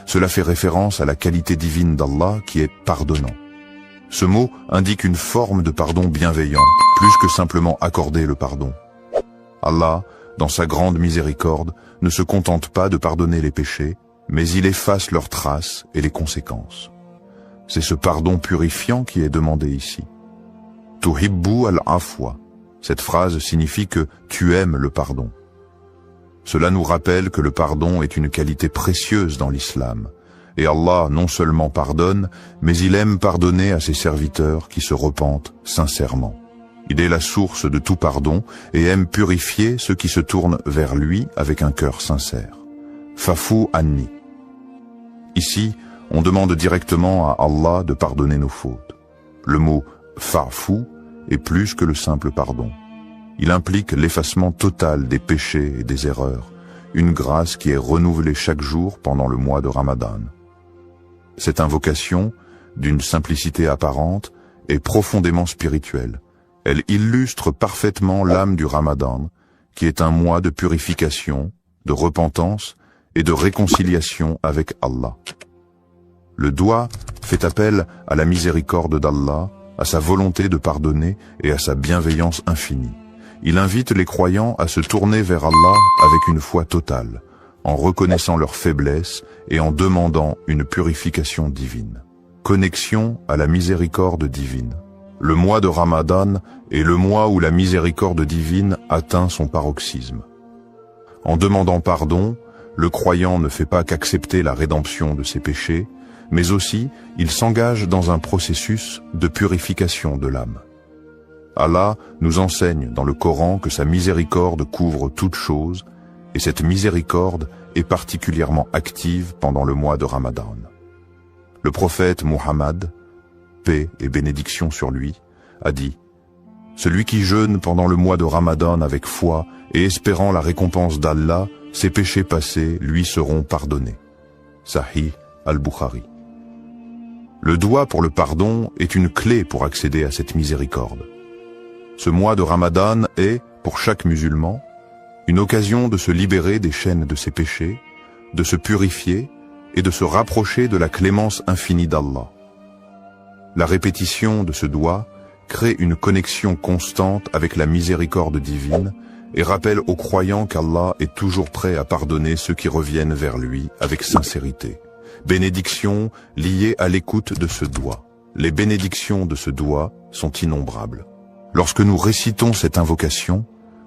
Cela fait référence à la qualité divine d'Allah qui est pardonnant. Ce mot indique une forme de pardon bienveillant, plus que simplement accorder le pardon. Allah, dans sa grande miséricorde, ne se contente pas de pardonner les péchés, mais il efface leurs traces et les conséquences. C'est ce pardon purifiant qui est demandé ici. Tuhibbu al-afwa. Cette phrase signifie que tu aimes le pardon. Cela nous rappelle que le pardon est une qualité précieuse dans l'islam. Et Allah non seulement pardonne, mais il aime pardonner à ses serviteurs qui se repentent sincèrement. Il est la source de tout pardon et aime purifier ceux qui se tournent vers lui avec un cœur sincère. Fa'fu anni. Ici, on demande directement à Allah de pardonner nos fautes. Le mot fa'fu est plus que le simple pardon. Il implique l'effacement total des péchés et des erreurs, une grâce qui est renouvelée chaque jour pendant le mois de Ramadan. Cette invocation, d'une simplicité apparente, est profondément spirituelle. Elle illustre parfaitement l'âme du Ramadan, qui est un mois de purification, de repentance et de réconciliation avec Allah. Le doua fait appel à la miséricorde d'Allah, à sa volonté de pardonner et à sa bienveillance infinie. Il invite les croyants à se tourner vers Allah avec une foi totale, en reconnaissant leur faiblesse et en demandant une purification divine. Connexion à la miséricorde divine. Le mois de Ramadan est le mois où la miséricorde divine atteint son paroxysme. En demandant pardon, le croyant ne fait pas qu'accepter la rédemption de ses péchés, mais aussi il s'engage dans un processus de purification de l'âme. Allah nous enseigne dans le Coran que sa miséricorde couvre toutes choses, et cette miséricorde est particulièrement active pendant le mois de Ramadan. Le prophète Muhammad, paix et bénédiction sur lui, a dit « Celui qui jeûne pendant le mois de Ramadan avec foi et espérant la récompense d'Allah, ses péchés passés lui seront pardonnés. » Sahih al-Bukhari. Le doua pour le pardon est une clé pour accéder à cette miséricorde. Ce mois de Ramadan est, pour chaque musulman, une occasion de se libérer des chaînes de ses péchés, de se purifier et de se rapprocher de la clémence infinie d'Allah. La répétition de ce doua crée une connexion constante avec la miséricorde divine et rappelle aux croyants qu'Allah est toujours prêt à pardonner ceux qui reviennent vers lui avec sincérité. Bénédictions liées à l'écoute de ce doua. Les bénédictions de ce doua sont innombrables. Lorsque nous récitons cette invocation,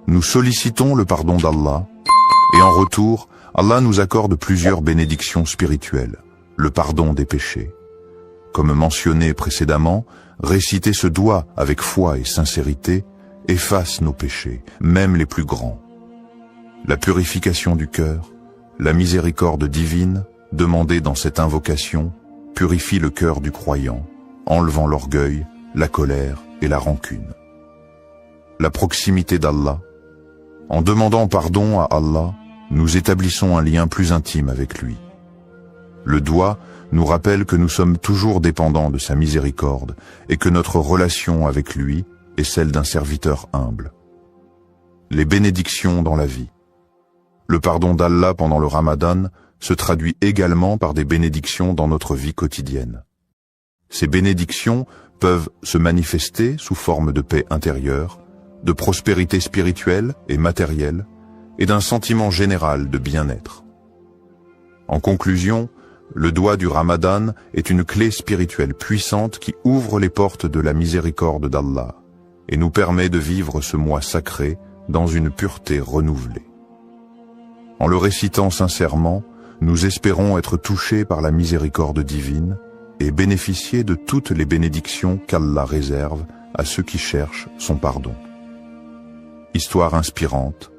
nous sollicitons le pardon d'Allah et en retour, Allah nous accorde plusieurs bénédictions spirituelles, le pardon des péchés. Comme mentionné précédemment, réciter ce doua avec foi et sincérité efface nos péchés, même les plus grands. La purification du cœur, la miséricorde divine, demandée dans cette invocation, purifie le cœur du croyant, enlevant l'orgueil, la colère et la rancune. La proximité d'Allah. En demandant pardon à Allah, nous établissons un lien plus intime avec lui. Le doua nous rappelle que nous sommes toujours dépendants de sa miséricorde et que notre relation avec lui est celle d'un serviteur humble. Les bénédictions dans la vie. Le pardon d'Allah pendant le Ramadan se traduit également par des bénédictions dans notre vie quotidienne. Ces bénédictions peuvent se manifester sous forme de paix intérieure, de prospérité spirituelle et matérielle, et d'un sentiment général de bien-être. En conclusion, le doua du Ramadan est une clé spirituelle puissante qui ouvre les portes de la miséricorde d'Allah et nous permet de vivre ce mois sacré dans une pureté renouvelée. En le récitant sincèrement, nous espérons être touchés par la miséricorde divine et bénéficier de toutes les bénédictions qu'Allah réserve à ceux qui cherchent son pardon. Histoire inspirante.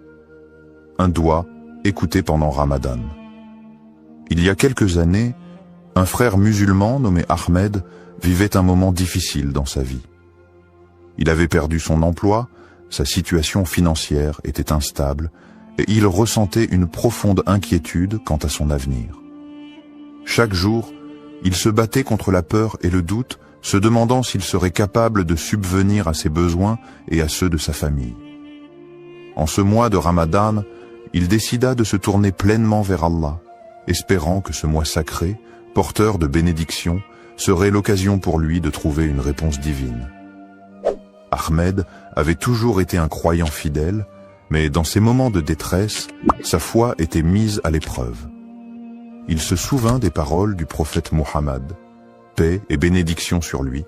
Un doua écouté pendant Ramadan. Il y a quelques années, un frère musulman nommé Ahmed vivait un moment difficile dans sa vie. Il avait perdu son emploi, sa situation financière était instable et il ressentait une profonde inquiétude quant à son avenir. Chaque jour, il se battait contre la peur et le doute, se demandant s'il serait capable de subvenir à ses besoins et à ceux de sa famille. En ce mois de Ramadan, il décida de se tourner pleinement vers Allah, espérant que ce mois sacré, porteur de bénédictions, serait l'occasion pour lui de trouver une réponse divine. Ahmed avait toujours été un croyant fidèle, mais dans ces moments de détresse, sa foi était mise à l'épreuve. Il se souvint des paroles du prophète Muhammad, paix et bénédiction sur lui.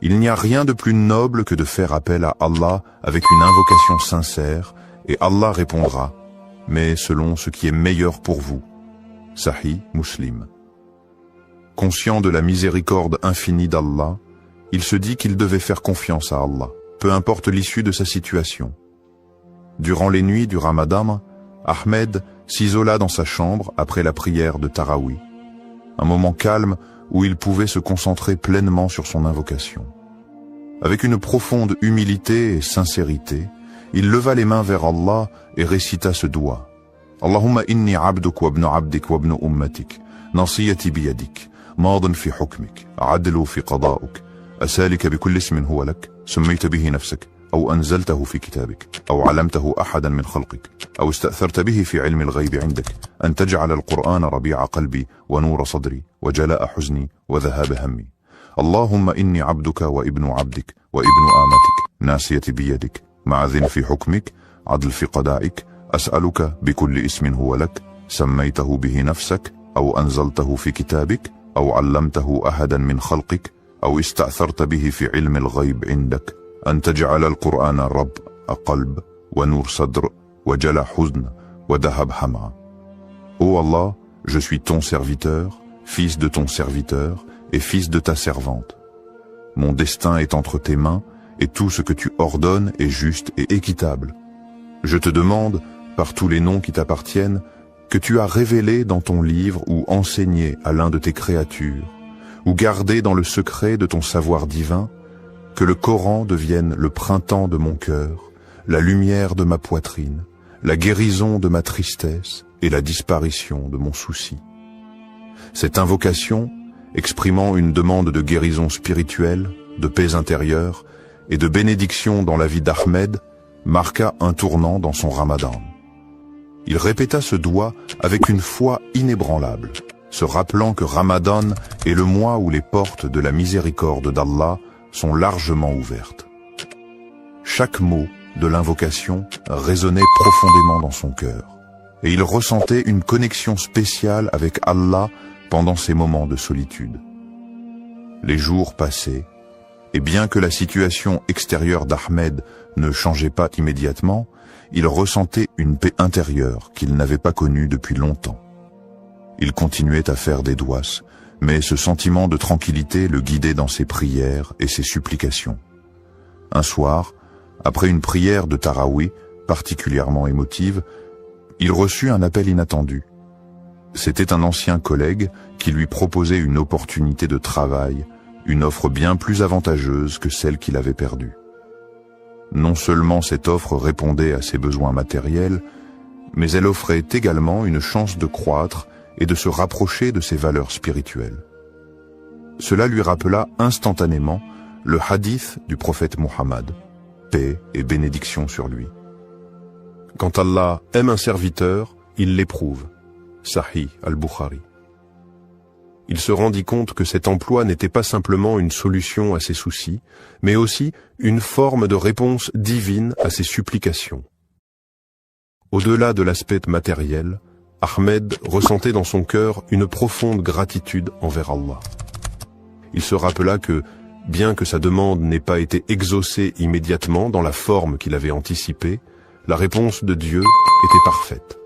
Il n'y a rien de plus noble que de faire appel à Allah avec une invocation sincère, et Allah répondra, mais selon ce qui est meilleur pour vous. Sahih Muslim. Conscient de la miséricorde infinie d'Allah, il se dit qu'il devait faire confiance à Allah, peu importe l'issue de sa situation. Durant les nuits du Ramadan, Ahmed s'isola dans sa chambre après la prière de Tarawih, un moment calme où il pouvait se concentrer pleinement sur son invocation. Avec une profonde humilité et sincérité, il leva les mains vers Allah et récita ce doua. Allahumma inni abduk wa ibnu abdik wa ibnu ummatik, nasiyati biyadik, maadin fi hukmik, adlu fi qada'uk, asalika bikulli ismin huwa lak, سميت به نفسك أو أنزلته في كتابك أو علمته أحدا من خلقك أو استأثرت به في علم الغيب عندك أن تجعل القرآن ربيع قلبي ونور صدري وجلاء حزني وذهاب همي اللهم إني عبدك وابن عبدك وابن آمتك ناسيتي بيدك معذ في حكمك عدل في قضائك أسألك بكل اسم هو لك سميته به نفسك أو أنزلته في كتابك أو علمته أحدا من خلقك أو استأثرت به في علم الغيب عندك أن تجعل القرآن رب قلب ونور صدر وجلاء حزن وذهب همع. Ô Allah, je suis ton serviteur, fils de ton serviteur et fils de ta servante. Mon destin est entre tes mains et tout ce que tu ordonnes est juste et équitable. Je te demande, par tous les noms qui t'appartiennent, que tu as révélé dans ton livre ou enseigné à l'un de tes créatures, ou gardé dans le secret de ton savoir divin, que le Coran devienne le printemps de mon cœur, la lumière de ma poitrine, la guérison de ma tristesse et la disparition de mon souci. Cette invocation, exprimant une demande de guérison spirituelle, de paix intérieure et de bénédiction dans la vie d'Ahmed, marqua un tournant dans son Ramadan. Il répéta ce doua avec une foi inébranlable, se rappelant que Ramadan est le mois où les portes de la miséricorde d'Allah sont largement ouvertes. Chaque mot de l'invocation résonnait profondément dans son cœur, et il ressentait une connexion spéciale avec Allah pendant ces moments de solitude. Les jours passaient, et bien que la situation extérieure d'Ahmed ne changeait pas immédiatement, il ressentait une paix intérieure qu'il n'avait pas connue depuis longtemps. Il continuait à faire des douas, mais ce sentiment de tranquillité le guidait dans ses prières et ses supplications. Un soir, après une prière de Taraweeh particulièrement émotive, il reçut un appel inattendu. C'était un ancien collègue qui lui proposait une opportunité de travail, une offre bien plus avantageuse que celle qu'il avait perdue. Non seulement cette offre répondait à ses besoins matériels, mais elle offrait également une chance de croître et de se rapprocher de ses valeurs spirituelles. Cela lui rappela instantanément le hadith du prophète Muhammad, paix et bénédiction sur lui. Quand Allah aime un serviteur, il l'éprouve. Sahih al-Bukhari. Il se rendit compte que cet emploi n'était pas simplement une solution à ses soucis, mais aussi une forme de réponse divine à ses supplications. Au-delà de l'aspect matériel, Ahmed ressentait dans son cœur une profonde gratitude envers Allah. Il se rappela que, bien que sa demande n'ait pas été exaucée immédiatement dans la forme qu'il avait anticipée, la réponse de Dieu était parfaite.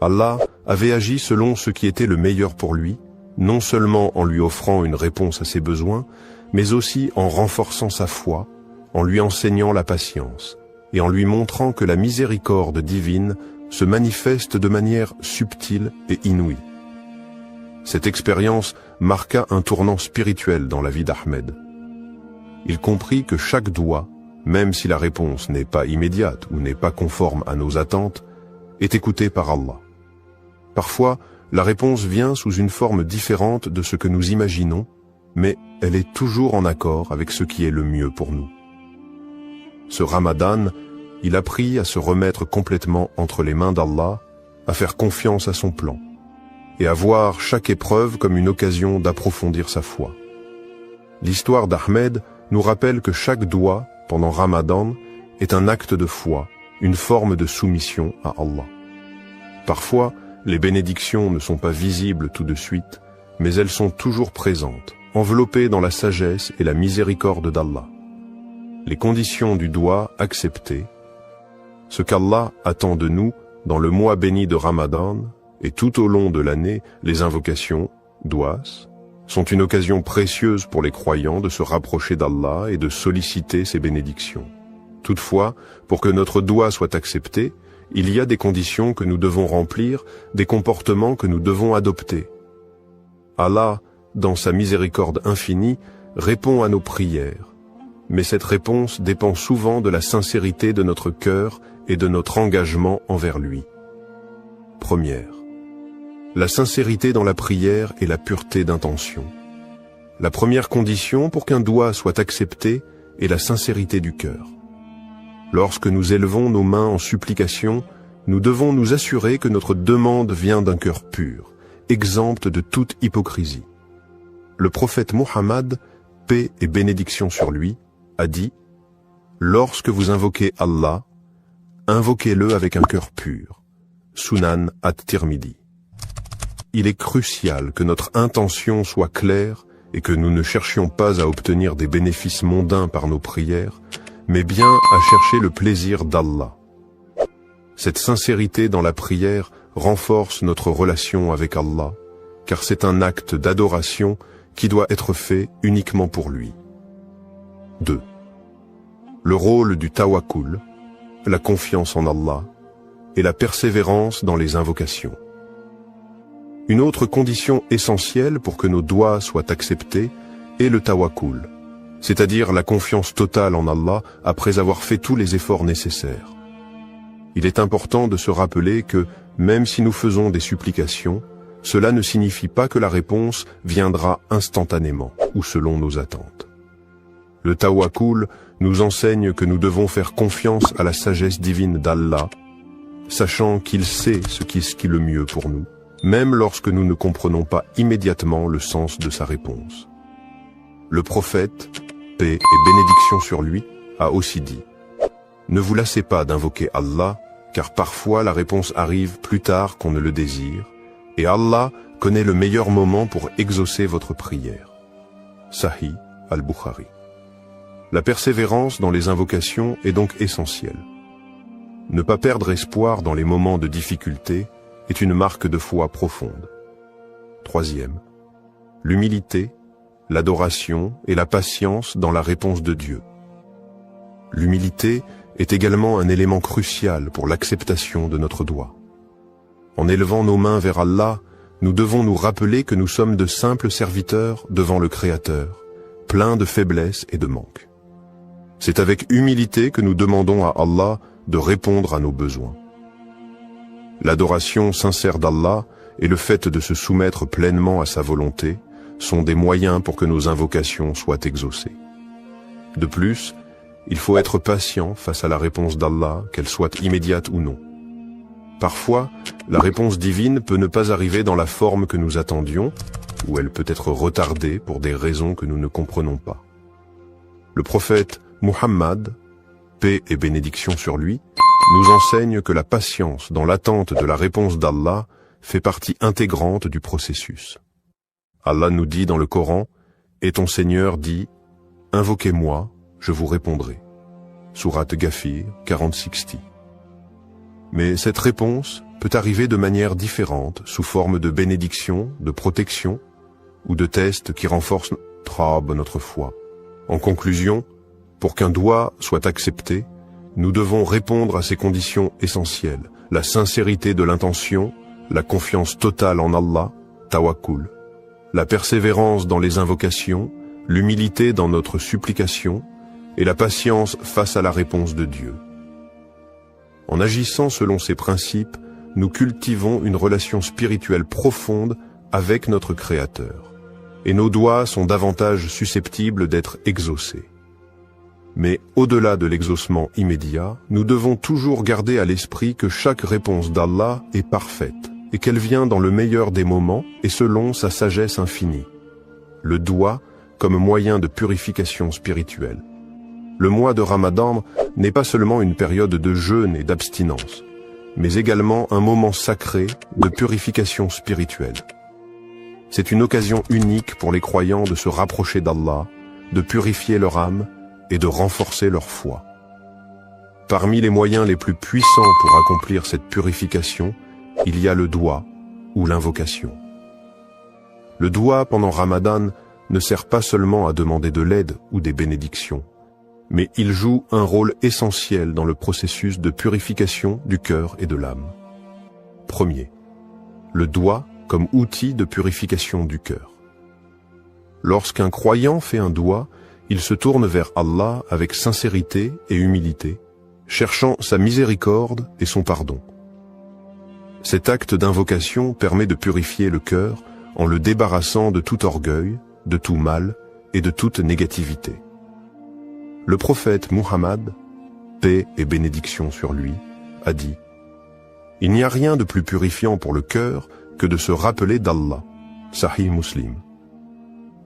Allah avait agi selon ce qui était le meilleur pour lui, non seulement en lui offrant une réponse à ses besoins, mais aussi en renforçant sa foi, en lui enseignant la patience, et en lui montrant que la miséricorde divine se manifeste de manière subtile et inouïe. Cette expérience marqua un tournant spirituel dans la vie d'Ahmed. Il comprit que chaque doigt, même si la réponse n'est pas immédiate ou n'est pas conforme à nos attentes, est écoutée par Allah. Parfois, la réponse vient sous une forme différente de ce que nous imaginons, mais elle est toujours en accord avec ce qui est le mieux pour nous. Ce Ramadan, il apprit à se remettre complètement entre les mains d'Allah, à faire confiance à son plan, et à voir chaque épreuve comme une occasion d'approfondir sa foi. L'histoire d'Ahmed nous rappelle que chaque doigt, pendant Ramadan, est un acte de foi, une forme de soumission à Allah. Parfois, les bénédictions ne sont pas visibles tout de suite, mais elles sont toujours présentes, enveloppées dans la sagesse et la miséricorde d'Allah. Les conditions du doigt acceptées, ce qu'Allah attend de nous dans le mois béni de Ramadan et tout au long de l'année, les invocations, douas, sont une occasion précieuse pour les croyants de se rapprocher d'Allah et de solliciter ses bénédictions. Toutefois, pour que notre doigt soit accepté, il y a des conditions que nous devons remplir, des comportements que nous devons adopter. Allah, dans sa miséricorde infinie, répond à nos prières, mais cette réponse dépend souvent de la sincérité de notre cœur et de notre engagement envers lui. Première, la sincérité dans la prière et la pureté d'intention. La première condition pour qu'un doigt soit accepté est la sincérité du cœur. Lorsque nous élevons nos mains en supplication, nous devons nous assurer que notre demande vient d'un cœur pur, exempt de toute hypocrisie. Le prophète Muhammad, paix et bénédiction sur lui, a dit « Lorsque vous invoquez Allah, invoquez-le avec un cœur pur. » Sunan at-Tirmidhi. Il est crucial que notre intention soit claire et que nous ne cherchions pas à obtenir des bénéfices mondains par nos prières, mais bien à chercher le plaisir d'Allah. Cette sincérité dans la prière renforce notre relation avec Allah, car c'est un acte d'adoration qui doit être fait uniquement pour lui. 2. Le rôle du tawakkul, la confiance en Allah, et la persévérance dans les invocations. Une autre condition essentielle pour que nos doigts soient acceptés est le tawakkul, c'est-à-dire la confiance totale en Allah après avoir fait tous les efforts nécessaires. Il est important de se rappeler que, même si nous faisons des supplications, cela ne signifie pas que la réponse viendra instantanément ou selon nos attentes. Le tawakkul nous enseigne que nous devons faire confiance à la sagesse divine d'Allah, sachant qu'il sait ce qui est le mieux pour nous, même lorsque nous ne comprenons pas immédiatement le sens de sa réponse. Le prophète, paix et bénédiction sur lui, a aussi dit « Ne vous lassez pas d'invoquer Allah, car parfois la réponse arrive plus tard qu'on ne le désire, et Allah connaît le meilleur moment pour exaucer votre prière. » Sahih al-Bukhari. La persévérance dans les invocations est donc essentielle. Ne pas perdre espoir dans les moments de difficulté est une marque de foi profonde. Troisième, l'humilité, l'adoration et la patience dans la réponse de Dieu. L'humilité est également un élément crucial pour l'acceptation de notre dua. En élevant nos mains vers Allah, nous devons nous rappeler que nous sommes de simples serviteurs devant le Créateur, pleins de faiblesses et de manques. C'est avec humilité que nous demandons à Allah de répondre à nos besoins. L'adoration sincère d'Allah et le fait de se soumettre pleinement à sa volonté sont des moyens pour que nos invocations soient exaucées. De plus, il faut être patient face à la réponse d'Allah, qu'elle soit immédiate ou non. Parfois, la réponse divine peut ne pas arriver dans la forme que nous attendions, ou elle peut être retardée pour des raisons que nous ne comprenons pas. Le prophète Muhammad, paix et bénédiction sur lui, nous enseigne que la patience dans l'attente de la réponse d'Allah fait partie intégrante du processus. Allah nous dit dans le Coran, « Et ton Seigneur dit, invoquez-moi, je vous répondrai. » Sourate Ghafir 40-60. Mais cette réponse peut arriver de manière différente, sous forme de bénédiction, de protection, ou de tests qui renforcent notre foi. En conclusion, pour qu'un doua soit accepté, nous devons répondre à ces conditions essentielles, la sincérité de l'intention, la confiance totale en Allah, tawakkul, la persévérance dans les invocations, l'humilité dans notre supplication et la patience face à la réponse de Dieu. En agissant selon ces principes, nous cultivons une relation spirituelle profonde avec notre Créateur, et nos doigts sont davantage susceptibles d'être exaucés. Mais au-delà de l'exaucement immédiat, nous devons toujours garder à l'esprit que chaque réponse d'Allah est parfaite, et qu'elle vient dans le meilleur des moments et selon sa sagesse infinie. Le doua comme moyen de purification spirituelle. Le mois de Ramadan n'est pas seulement une période de jeûne et d'abstinence, mais également un moment sacré de purification spirituelle. C'est une occasion unique pour les croyants de se rapprocher d'Allah, de purifier leur âme et de renforcer leur foi. Parmi les moyens les plus puissants pour accomplir cette purification, il y a le doua ou l'invocation. Le doua pendant Ramadan ne sert pas seulement à demander de l'aide ou des bénédictions, mais il joue un rôle essentiel dans le processus de purification du cœur et de l'âme. Premier, le doua comme outil de purification du cœur. Lorsqu'un croyant fait un doua, il se tourne vers Allah avec sincérité et humilité, cherchant sa miséricorde et son pardon. Cet acte d'invocation permet de purifier le cœur en le débarrassant de tout orgueil, de tout mal et de toute négativité. Le prophète Muhammad, paix et bénédiction sur lui, a dit « Il n'y a rien de plus purifiant pour le cœur que de se rappeler d'Allah. » Sahih Muslim.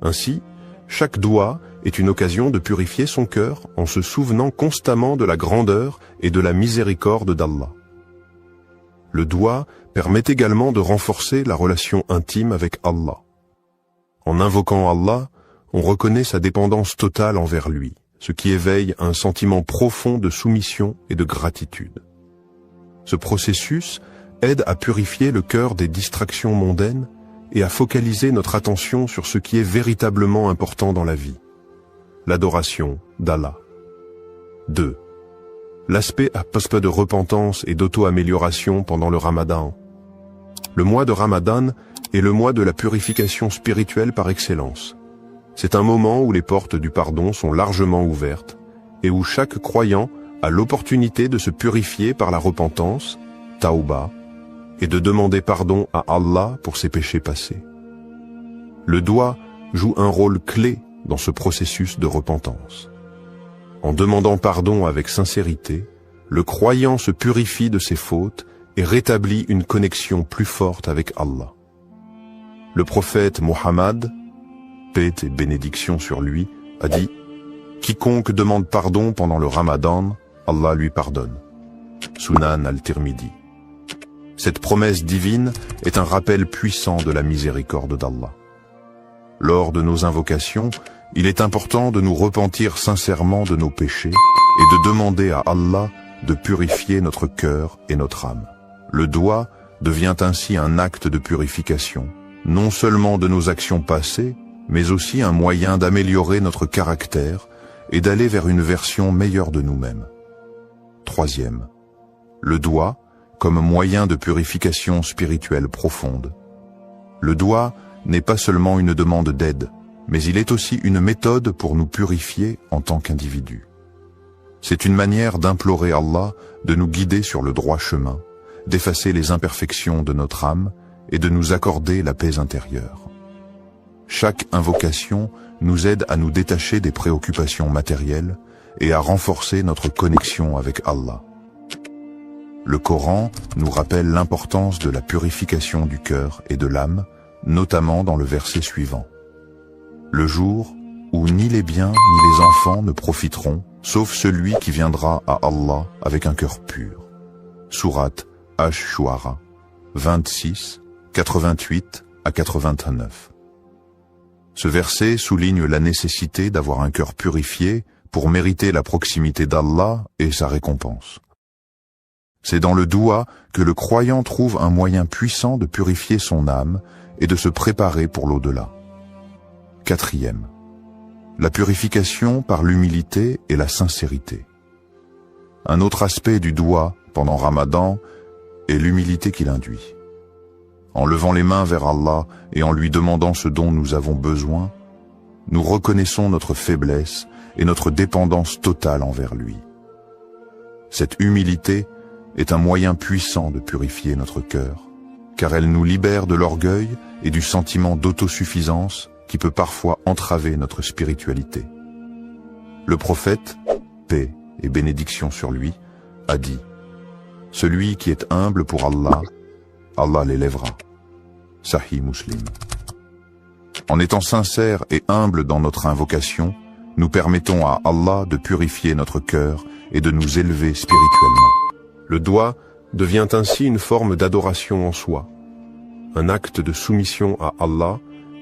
Ainsi, chaque doua est une occasion de purifier son cœur en se souvenant constamment de la grandeur et de la miséricorde d'Allah. Le doua permet également de renforcer la relation intime avec Allah. En invoquant Allah, on reconnaît sa dépendance totale envers lui, ce qui éveille un sentiment profond de soumission et de gratitude. Ce processus aide à purifier le cœur des distractions mondaines et à focaliser notre attention sur ce qui est véritablement important dans la vie, l'adoration d'Allah. 2. L'aspect de repentance et d'auto-amélioration pendant le Ramadan. Le mois de Ramadan est le mois de la purification spirituelle par excellence. C'est un moment où les portes du pardon sont largement ouvertes et où chaque croyant a l'opportunité de se purifier par la repentance, tauba, et de demander pardon à Allah pour ses péchés passés. Le doua joue un rôle clé dans ce processus de repentance. En demandant pardon avec sincérité, le croyant se purifie de ses fautes et rétablit une connexion plus forte avec Allah. Le prophète Muhammad, paix et bénédiction sur lui, a dit « Quiconque demande pardon pendant le Ramadan, Allah lui pardonne. » Sunan al-Tirmidhi. Cette promesse divine est un rappel puissant de la miséricorde d'Allah. Lors de nos invocations, il est important de nous repentir sincèrement de nos péchés et de demander à Allah de purifier notre cœur et notre âme. Le doigt devient ainsi un acte de purification, non seulement de nos actions passées, mais aussi un moyen d'améliorer notre caractère et d'aller vers une version meilleure de nous-mêmes. Troisième, le doigt comme moyen de purification spirituelle profonde. Le doigt n'est pas seulement une demande d'aide, mais il est aussi une méthode pour nous purifier en tant qu'individus. C'est une manière d'implorer Allah de nous guider sur le droit chemin, d'effacer les imperfections de notre âme et de nous accorder la paix intérieure. Chaque invocation nous aide à nous détacher des préoccupations matérielles et à renforcer notre connexion avec Allah. Le Coran nous rappelle l'importance de la purification du cœur et de l'âme, notamment dans le verset suivant. Le jour où ni les biens ni les enfants ne profiteront, sauf celui qui viendra à Allah avec un cœur pur. Sourate Ash-Shu'ara, 26, 88 à 89. Ce verset souligne la nécessité d'avoir un cœur purifié pour mériter la proximité d'Allah et sa récompense. C'est dans le doua que le croyant trouve un moyen puissant de purifier son âme et de se préparer pour l'au-delà. Quatrième, la purification par l'humilité et la sincérité. Un autre aspect du doua pendant Ramadan est l'humilité qu'il induit. En levant les mains vers Allah et en lui demandant ce dont nous avons besoin, nous reconnaissons notre faiblesse et notre dépendance totale envers lui. Cette humilité est un moyen puissant de purifier notre cœur, car elle nous libère de l'orgueil et du sentiment d'autosuffisance qui peut parfois entraver notre spiritualité. Le prophète, paix et bénédiction sur lui, a dit « Celui qui est humble pour Allah, Allah l'élèvera. » Sahih Muslim. En étant sincères et humbles dans notre invocation, nous permettons à Allah de purifier notre cœur et de nous élever spirituellement. Le doigt devient ainsi une forme d'adoration en soi, un acte de soumission à Allah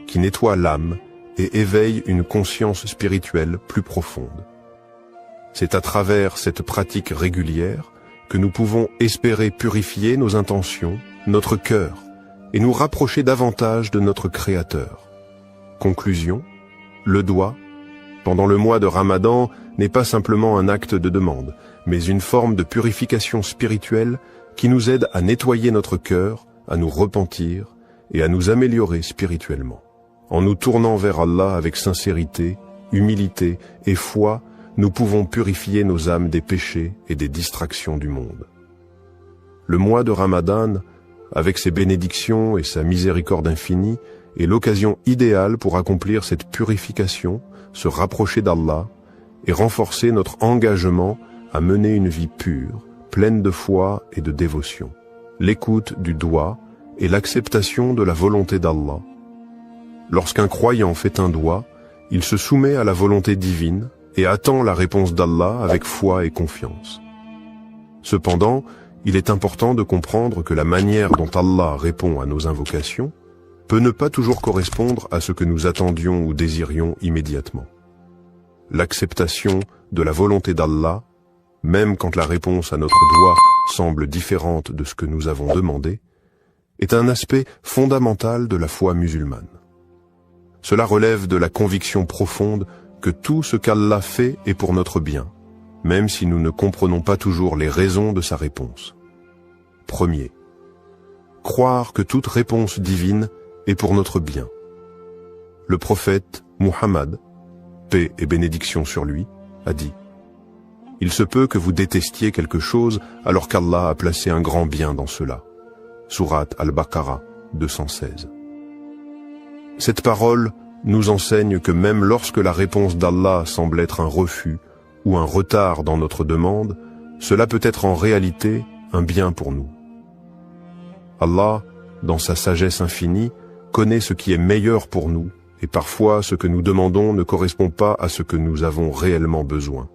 qui nettoie l'âme et éveille une conscience spirituelle plus profonde. C'est à travers cette pratique régulière que nous pouvons espérer purifier nos intentions, notre cœur, et nous rapprocher davantage de notre Créateur. Conclusion, le doigt, pendant le mois de Ramadan, n'est pas simplement un acte de demande, mais une forme de purification spirituelle qui nous aide à nettoyer notre cœur, à nous repentir et à nous améliorer spirituellement. En nous tournant vers Allah avec sincérité, humilité et foi, nous pouvons purifier nos âmes des péchés et des distractions du monde. Le mois de Ramadan, avec ses bénédictions et sa miséricorde infinie, est l'occasion idéale pour accomplir cette purification, se rapprocher d'Allah et renforcer notre engagement à mener une vie pure, pleine de foi et de dévotion. L'écoute du doigt et l'acceptation de la volonté d'Allah. Lorsqu'un croyant fait un doigt, il se soumet à la volonté divine et attend la réponse d'Allah avec foi et confiance. Cependant, il est important de comprendre que la manière dont Allah répond à nos invocations peut ne pas toujours correspondre à ce que nous attendions ou désirions immédiatement. L'acceptation de la volonté d'Allah, même quand la réponse à notre doigt semble différente de ce que nous avons demandé, est un aspect fondamental de la foi musulmane. Cela relève de la conviction profonde que tout ce qu'Allah fait est pour notre bien, même si nous ne comprenons pas toujours les raisons de sa réponse. Premier, croire que toute réponse divine est pour notre bien. Le prophète Muhammad, paix et bénédiction sur lui, a dit « Il se peut que vous détestiez quelque chose alors qu'Allah a placé un grand bien dans cela. » Sourate Al-Baqarah 216. Cette parole nous enseigne que même lorsque la réponse d'Allah semble être un refus ou un retard dans notre demande, cela peut être en réalité un bien pour nous. Allah, dans sa sagesse infinie, connaît ce qui est meilleur pour nous, et parfois ce que nous demandons ne correspond pas à ce que nous avons réellement besoin.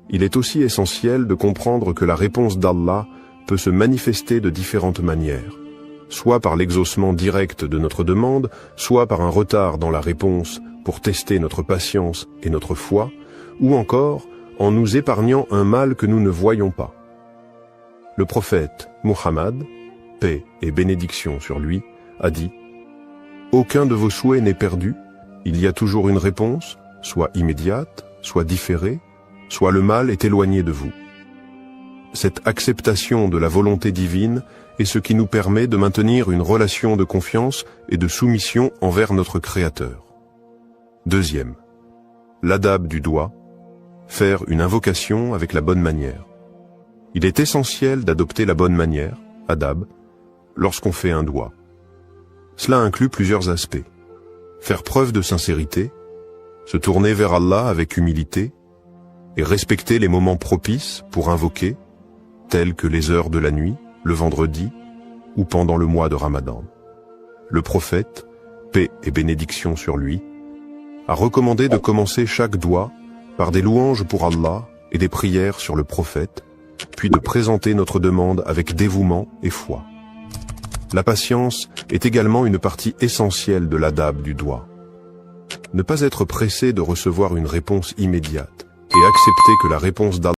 Il est aussi essentiel de comprendre que la réponse d'Allah peut se manifester de différentes manières, soit par l'exaucement direct de notre demande, soit par un retard dans la réponse pour tester notre patience et notre foi, ou encore en nous épargnant un mal que nous ne voyons pas. Le prophète Muhammad, paix et bénédiction sur lui, a dit « Aucun de vos souhaits n'est perdu, il y a toujours une réponse, soit immédiate, soit différée, soit le mal est éloigné de vous. » Cette acceptation de la volonté divine est ce qui nous permet de maintenir une relation de confiance et de soumission envers notre Créateur. Deuxième, l'adab du doigt, faire une invocation avec la bonne manière. Il est essentiel d'adopter la bonne manière, adab, lorsqu'on fait un doigt. Cela inclut plusieurs aspects. Faire preuve de sincérité, se tourner vers Allah avec humilité, et respecter les moments propices pour invoquer, tels que les heures de la nuit, le vendredi, ou pendant le mois de Ramadan. Le prophète, paix et bénédiction sur lui, a recommandé de commencer chaque doigt par des louanges pour Allah et des prières sur le prophète, puis de présenter notre demande avec dévouement et foi. La patience est également une partie essentielle de l'adab du doigt. Ne pas être pressé de recevoir une réponse immédiate et accepter que la réponse d'Allah